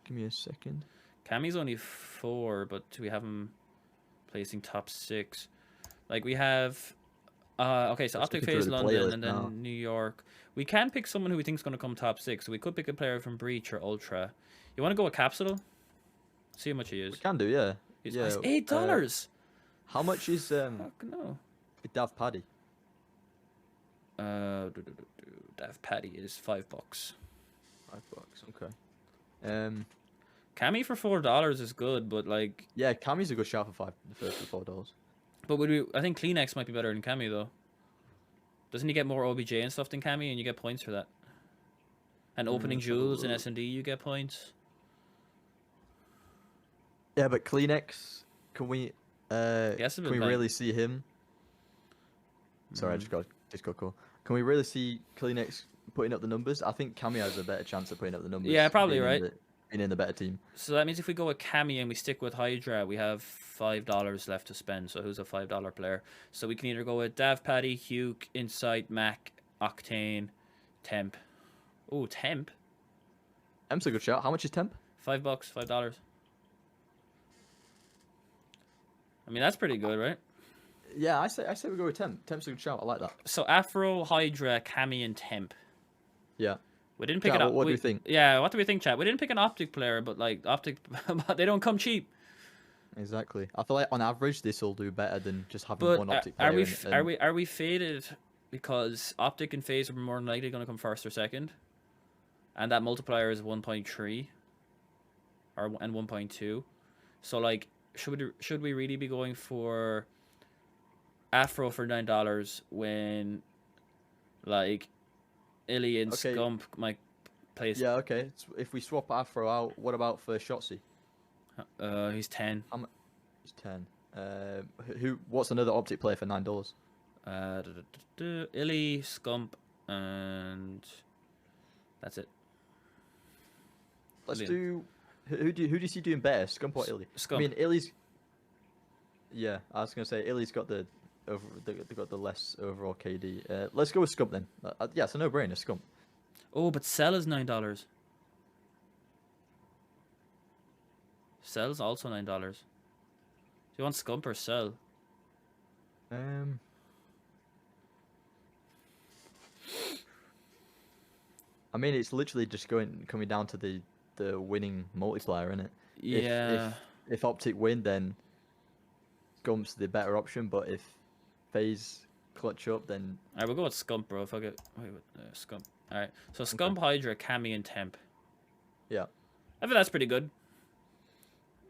Give me a second. Kami's only 4, but we have him placing top 6. Like we have, okay, so OpTic, FaZe, London, and then New York. We can pick someone who we think is going to come top 6. So we could pick a player from Breach or Ultra. You want to go with Capsule? See how much he is. We can do, yeah. He's $8. How much is no. Dav Paddy? Dav Paddy is $5. $5, okay. Kami for $4 is good, but like yeah, Kami's a good shout for $4. But I think Kleenex might be better than Kami though. Doesn't he get more OBJ and stuff than Kami, and you get points for that? And opening jewels in S&D, you get points. Yeah, but Kleenex, can we really see him? Sorry, I just got call. Can we really see Kleenex putting up the numbers? I think Kami has a better chance of putting up the numbers. Yeah, probably right. being in the better team. So that means if we go with Cammy and we stick with Hydra, we have $5 left to spend. So who's a $5 player? So we can either go with Dav, Paddy, Hugh, Insight, Mac, Octane, Temp. Oh, Temp. Temp's a good shout. How much is Temp? $5, $5. I mean, that's pretty good, right? Yeah, I say we go with Temp. Temp's a good shout. I like that. So Afro, Hydra, Cammy, and Temp. Yeah. We didn't pick What do you think? Yeah, what do we think, chat? We didn't pick an OpTic player, but like OpTic, they don't come cheap. Exactly. I feel like on average this will do better than just having one OpTic player. Are we faded because OpTic and FaZe are more than likely going to come first or second, and that multiplier is 1.3 and 1.2. So like, should we really be going for Afro for $9 when like Illy and Scump might place? Yeah, okay. If we swap Afro out, what about for Shotzi? He's 10. He's 10. What's another OpTic player for $9? Illy, Scump, and that's it. Let's do. Who do you see doing better, Scump or Illy? Scump. I mean, Illy's. Yeah, I was gonna say Illy's got the less overall KD. Let's go with Scump then. Yeah, it's a no-brainer. Scump. Oh, but Cell is $9. Cell's also $9. Do you want Scump or Cell? I mean, it's literally just coming down to the winning multiplier, isn't it? Yeah. If OpTic win, then Scump's the better option. But if FaZe clutch up, then Alright, we'll go with Scump, bro. If I get Scump. Alright, so Scump, Hydra, Cammy, and Temp. Yeah. I think that's pretty good.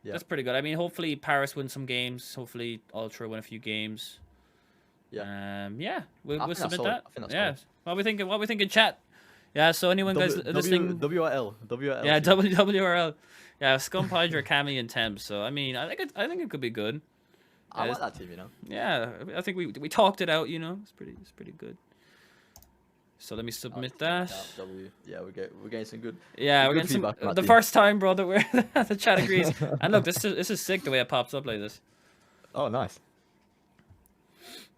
Yeah. That's pretty good. I mean, hopefully Paris win some games. Hopefully Ultra win a few games. Yeah. Yeah. We'll submit solid. that. I think that's yeah. solid. What we thinking, chat? Yeah. So anyone guys listening? WRL. Yeah. WRL. Yeah. Scump, Hydra, Cammy, and Temp. So I mean, I think it could be good. I like that team, you know. Yeah. I think we talked it out. You know, it's pretty good. So let me submit that. Yeah, we're getting some good. Yeah, we're getting some. The first time, bro, that we're the chat agrees. And look, this is sick the way it pops up like this. Oh, nice.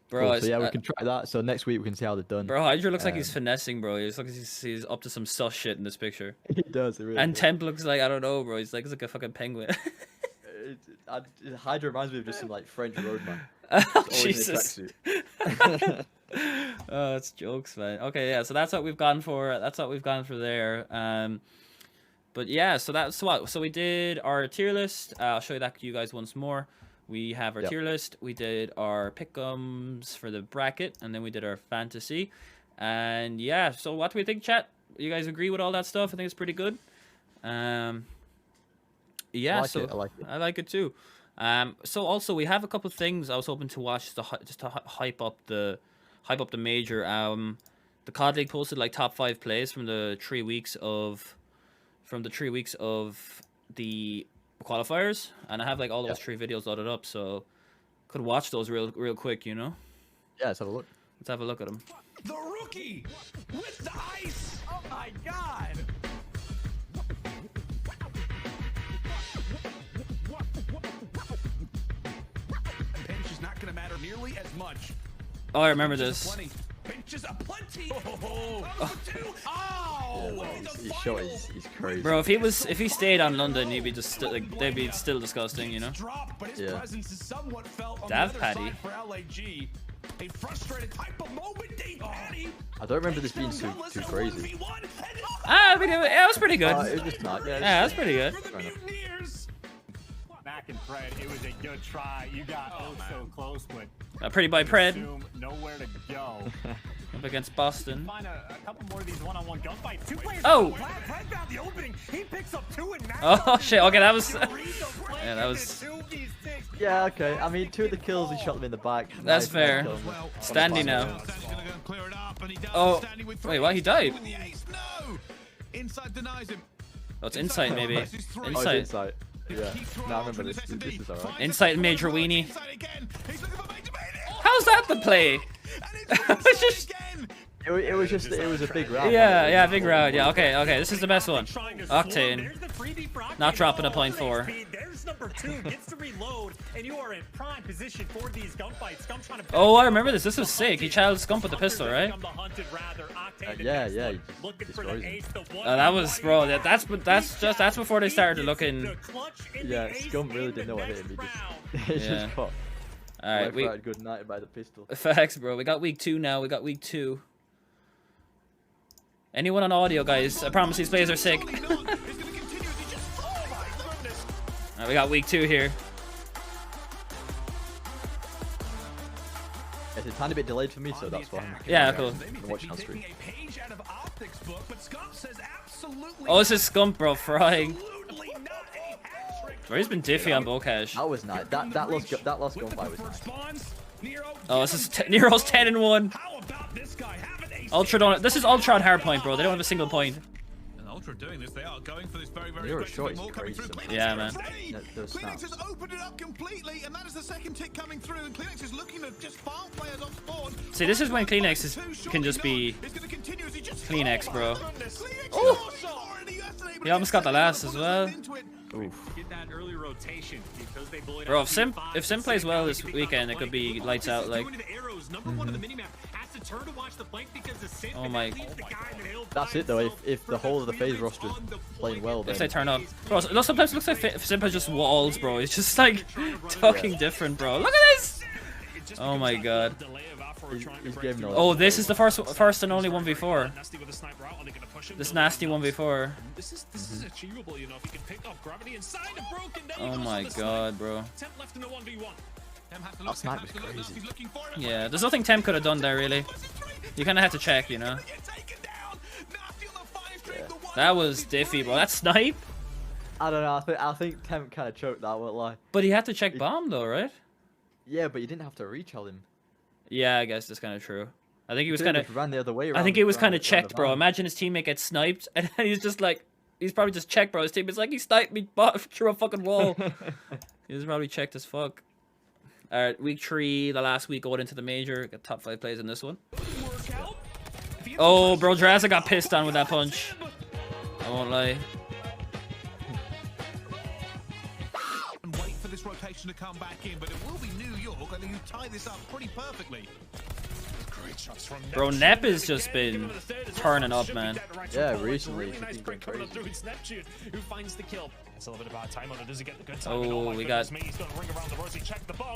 Bro, cool. So yeah, we can try that. So next week we can see how they're done. Bro, Hydra looks like he's finessing, bro. He looks like he's up to some sus shit in this picture. He does. It really and does. Temp looks like, I don't know, bro. He's like a fucking penguin. Hydra reminds me of just some like French roadman. Oh, Jesus. Oh, it's jokes, man. Okay, yeah. So that's what we've gone for. There. But yeah. So that's what. So we did our tier list. I'll show you that to you guys once more. We have our tier list. We did our pick'ems for the bracket, and then we did our fantasy. And yeah. So what do we think, chat? You guys agree with all that stuff? I think it's pretty good. Yeah. I like it too. So also we have a couple of things I was hoping to watch just to hype up the major. The COD League posted like top 5 plays from the 3 weeks of the qualifiers, and I have like all those 3 videos loaded up, so could watch those real quick, you know. Yeah, let's have a look. Let's have a look at them. The rookie with the ice. Oh my god. Pinch is not going to matter nearly as much. Oh, I remember this. Pinch is a plenty. Oh! He's crazy. Bro, if he stayed on London, he'd be just they'd be still disgusting, you know. Yeah. Dav Paddy. A frustrated type of moment, Dave Paddy. I don't remember this being too crazy. I mean, it was pretty good. It was just not. Yeah, that's pretty good. Mac and Fred, it was a good try. You got so close, but Pretty by Pred. Nowhere to go. Up against Boston. Find a couple more of these one-on-one gunfights. 2 players. Oh! Fred found the opening. He picks up 2 and now. Oh shit! Okay, that was. Yeah, that was. Yeah, okay. I mean, 2 of the kills, he shot them in the back. That's Nice fair. Standy now. Oh, wait, what? He died? Oh, it's Insight, maybe. Oh, Insight. Insight. Yeah. No, I remember this. This is alright. Insight and Major Weenie. How's that the play? It's just... It was a big round. Yeah, big round. Yeah, okay. This is the best one. Octane. Not dropping a .4. There's number 2, gets to reload, and you are in prime position for these gunfights. Scum trying to oh, I remember this. This was sick. He challenged Scump with the pistol, right? Yeah. That was, bro. That's before they started looking. Yeah, Scum really didn't know what hit him. He just caught. All right, we good night by the pistol. Facts, bro. We got week 2 now. Anyone on audio, guys? I promise these plays are sick. Right, we got week 2 here. It's a tiny bit delayed for me, so that's why. Yeah, cool. I'm watching on stream. Oh, this is Scump, bro, frying. Bro, he's been diffy on Bocash. That was nice. That last gunfight was nice. Oh, this is Nero's 10-1. Ultra don't. This is Ultra on hardpoint, bro. They don't have a single point. Ultra doing this, they are going for this very Nero's short is crazy. Yeah, man. Kleenex has opened it up completely, and that is the second tick coming through, and Kleenex is looking to just farm players off spawn. See, this is when Kleenex can just be Kleenex, bro. Oh! He almost got the last as well. Oof. Bro, if Sim plays well this weekend, it could be lights out. Like, oh my. That's it though. If the whole of the FaZe roster is playing well, then if they turn up, bro. Sometimes it looks like Simpa just walls, bro. It's just like talking different, bro. Look at this. Oh my god. Oh, this is the first and only 1v4. This nasty 1v4. Oh my god, bro. that snipe was crazy. Yeah, there's nothing Temp could have done there, really. You kind of had to check, you know. Yeah. That was diffy, bro. That snipe. I don't know. I think Temp kind of choked that. Won't lie. But he had to check bomb though, right? Yeah, but you didn't have to retell him. Yeah, I guess that's kind of true. I think he was kind of ran the other way. I think he was kind of checked, bro. Imagine his teammate gets sniped, and he's just like, he's probably just checked, bro. His teammate's like, he sniped me through a fucking wall. He was probably checked as fuck. All right, week 3, the last week going into the major. Got top 5 plays in this one. Oh, bro, Draza got pissed on with that punch. I won't lie. Wait for this rotation to come back in, but it will be New York, and you tie this up pretty perfectly. Bro, Nep has just been turning up, man. Yeah, recently he's been crazy. Oh, we got.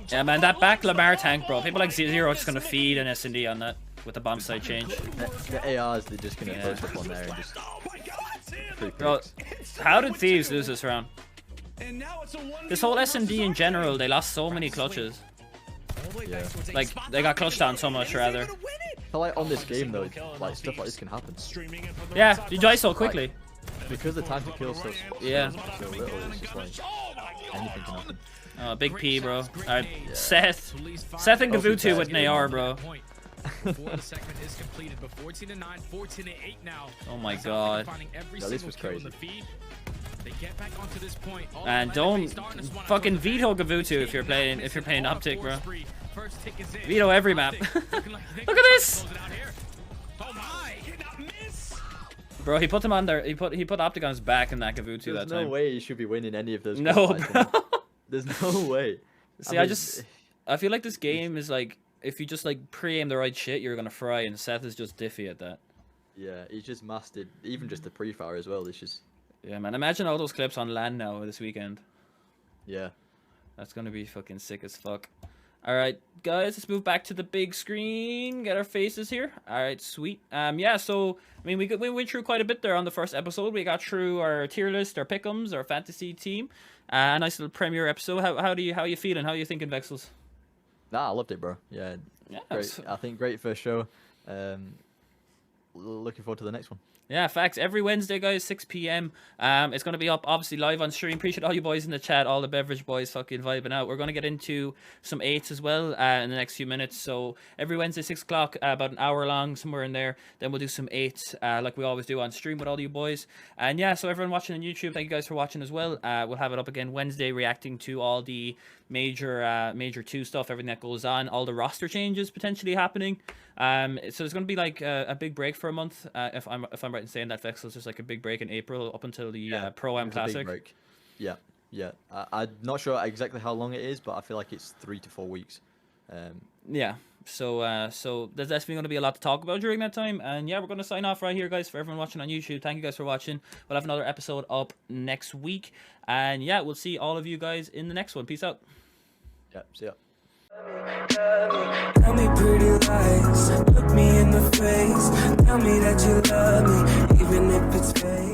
Yeah, man, that back Lamar tank, bro. People like Zero are just gonna feed an S&D on that with the bomb side change. The ARs, they're just gonna post up on there and just. Bro, how did Thieves lose this round? This whole S&D in general, they lost so many clutches. Yeah. Like, they got clutched down so much, rather. So, like, on this game, though, like, stuff like this can happen. Yeah, you die so quickly. Because the time to kill so little, it's just like, anything can happen. Oh, big P, bro. Alright, yeah. Seth and Gavutu with an AR, bro. Oh my god. No, this was crazy. And don't fucking veto Gavutu if you're playing OpTic, bro. Veto every map. Look at this! Bro, he put him on there. He put OpTic on his back in that Gavutu that time. There's no way he should be winning any of those. No, bro. There's no way. See, I feel like this game is like, if you just like pre-aim the right shit, you're gonna fry, and Seth is just diffy at that. Yeah, he's just mastered even just the pre-fire as well. It's just. Yeah, man. Imagine all those clips on LAN now this weekend. Yeah. That's gonna be fucking sick as fuck. Alright, guys, let's move back to the big screen. Get our faces here. Alright, sweet. Yeah, so, I mean, we went through quite a bit there on the first episode. We got through our tier list, our pick'ems, our fantasy team. A nice little premiere episode. How you feeling? How are you thinking, Vexels? Nah, I loved it, bro. Yeah, great. I think great first show. Looking forward to the next one. Yeah, facts. Every Wednesday, guys, 6 p.m. It's going to be up, obviously, live on stream. Appreciate all you boys in the chat, all the beverage boys fucking vibing out. We're going to get into some 8s as well in the next few minutes. So every Wednesday, 6 o'clock, about an hour long, somewhere in there. Then we'll do some 8s like we always do on stream with all you boys. And yeah, so everyone watching on YouTube, thank you guys for watching as well. We'll have it up again Wednesday, reacting to all the major 2 stuff, everything that goes on, all the roster changes potentially happening. So there's going to be like a big break for a month, if I'm right in saying that, Vexel. There's like a big break in April up until the Pro-Am Classic. Big break. Yeah. I'm not sure exactly how long it is, but I feel like it's 3 to 4 weeks. Yeah. So there's definitely going to be a lot to talk about during that time. And yeah, we're going to sign off right here, guys. For everyone watching on YouTube, thank you guys for watching. We'll have another episode up next week. And yeah, we'll see all of you guys in the next one. Peace out. Yeah, see ya. Tell me pretty lies, look me in the face. Tell me that you love me, even if it's fake.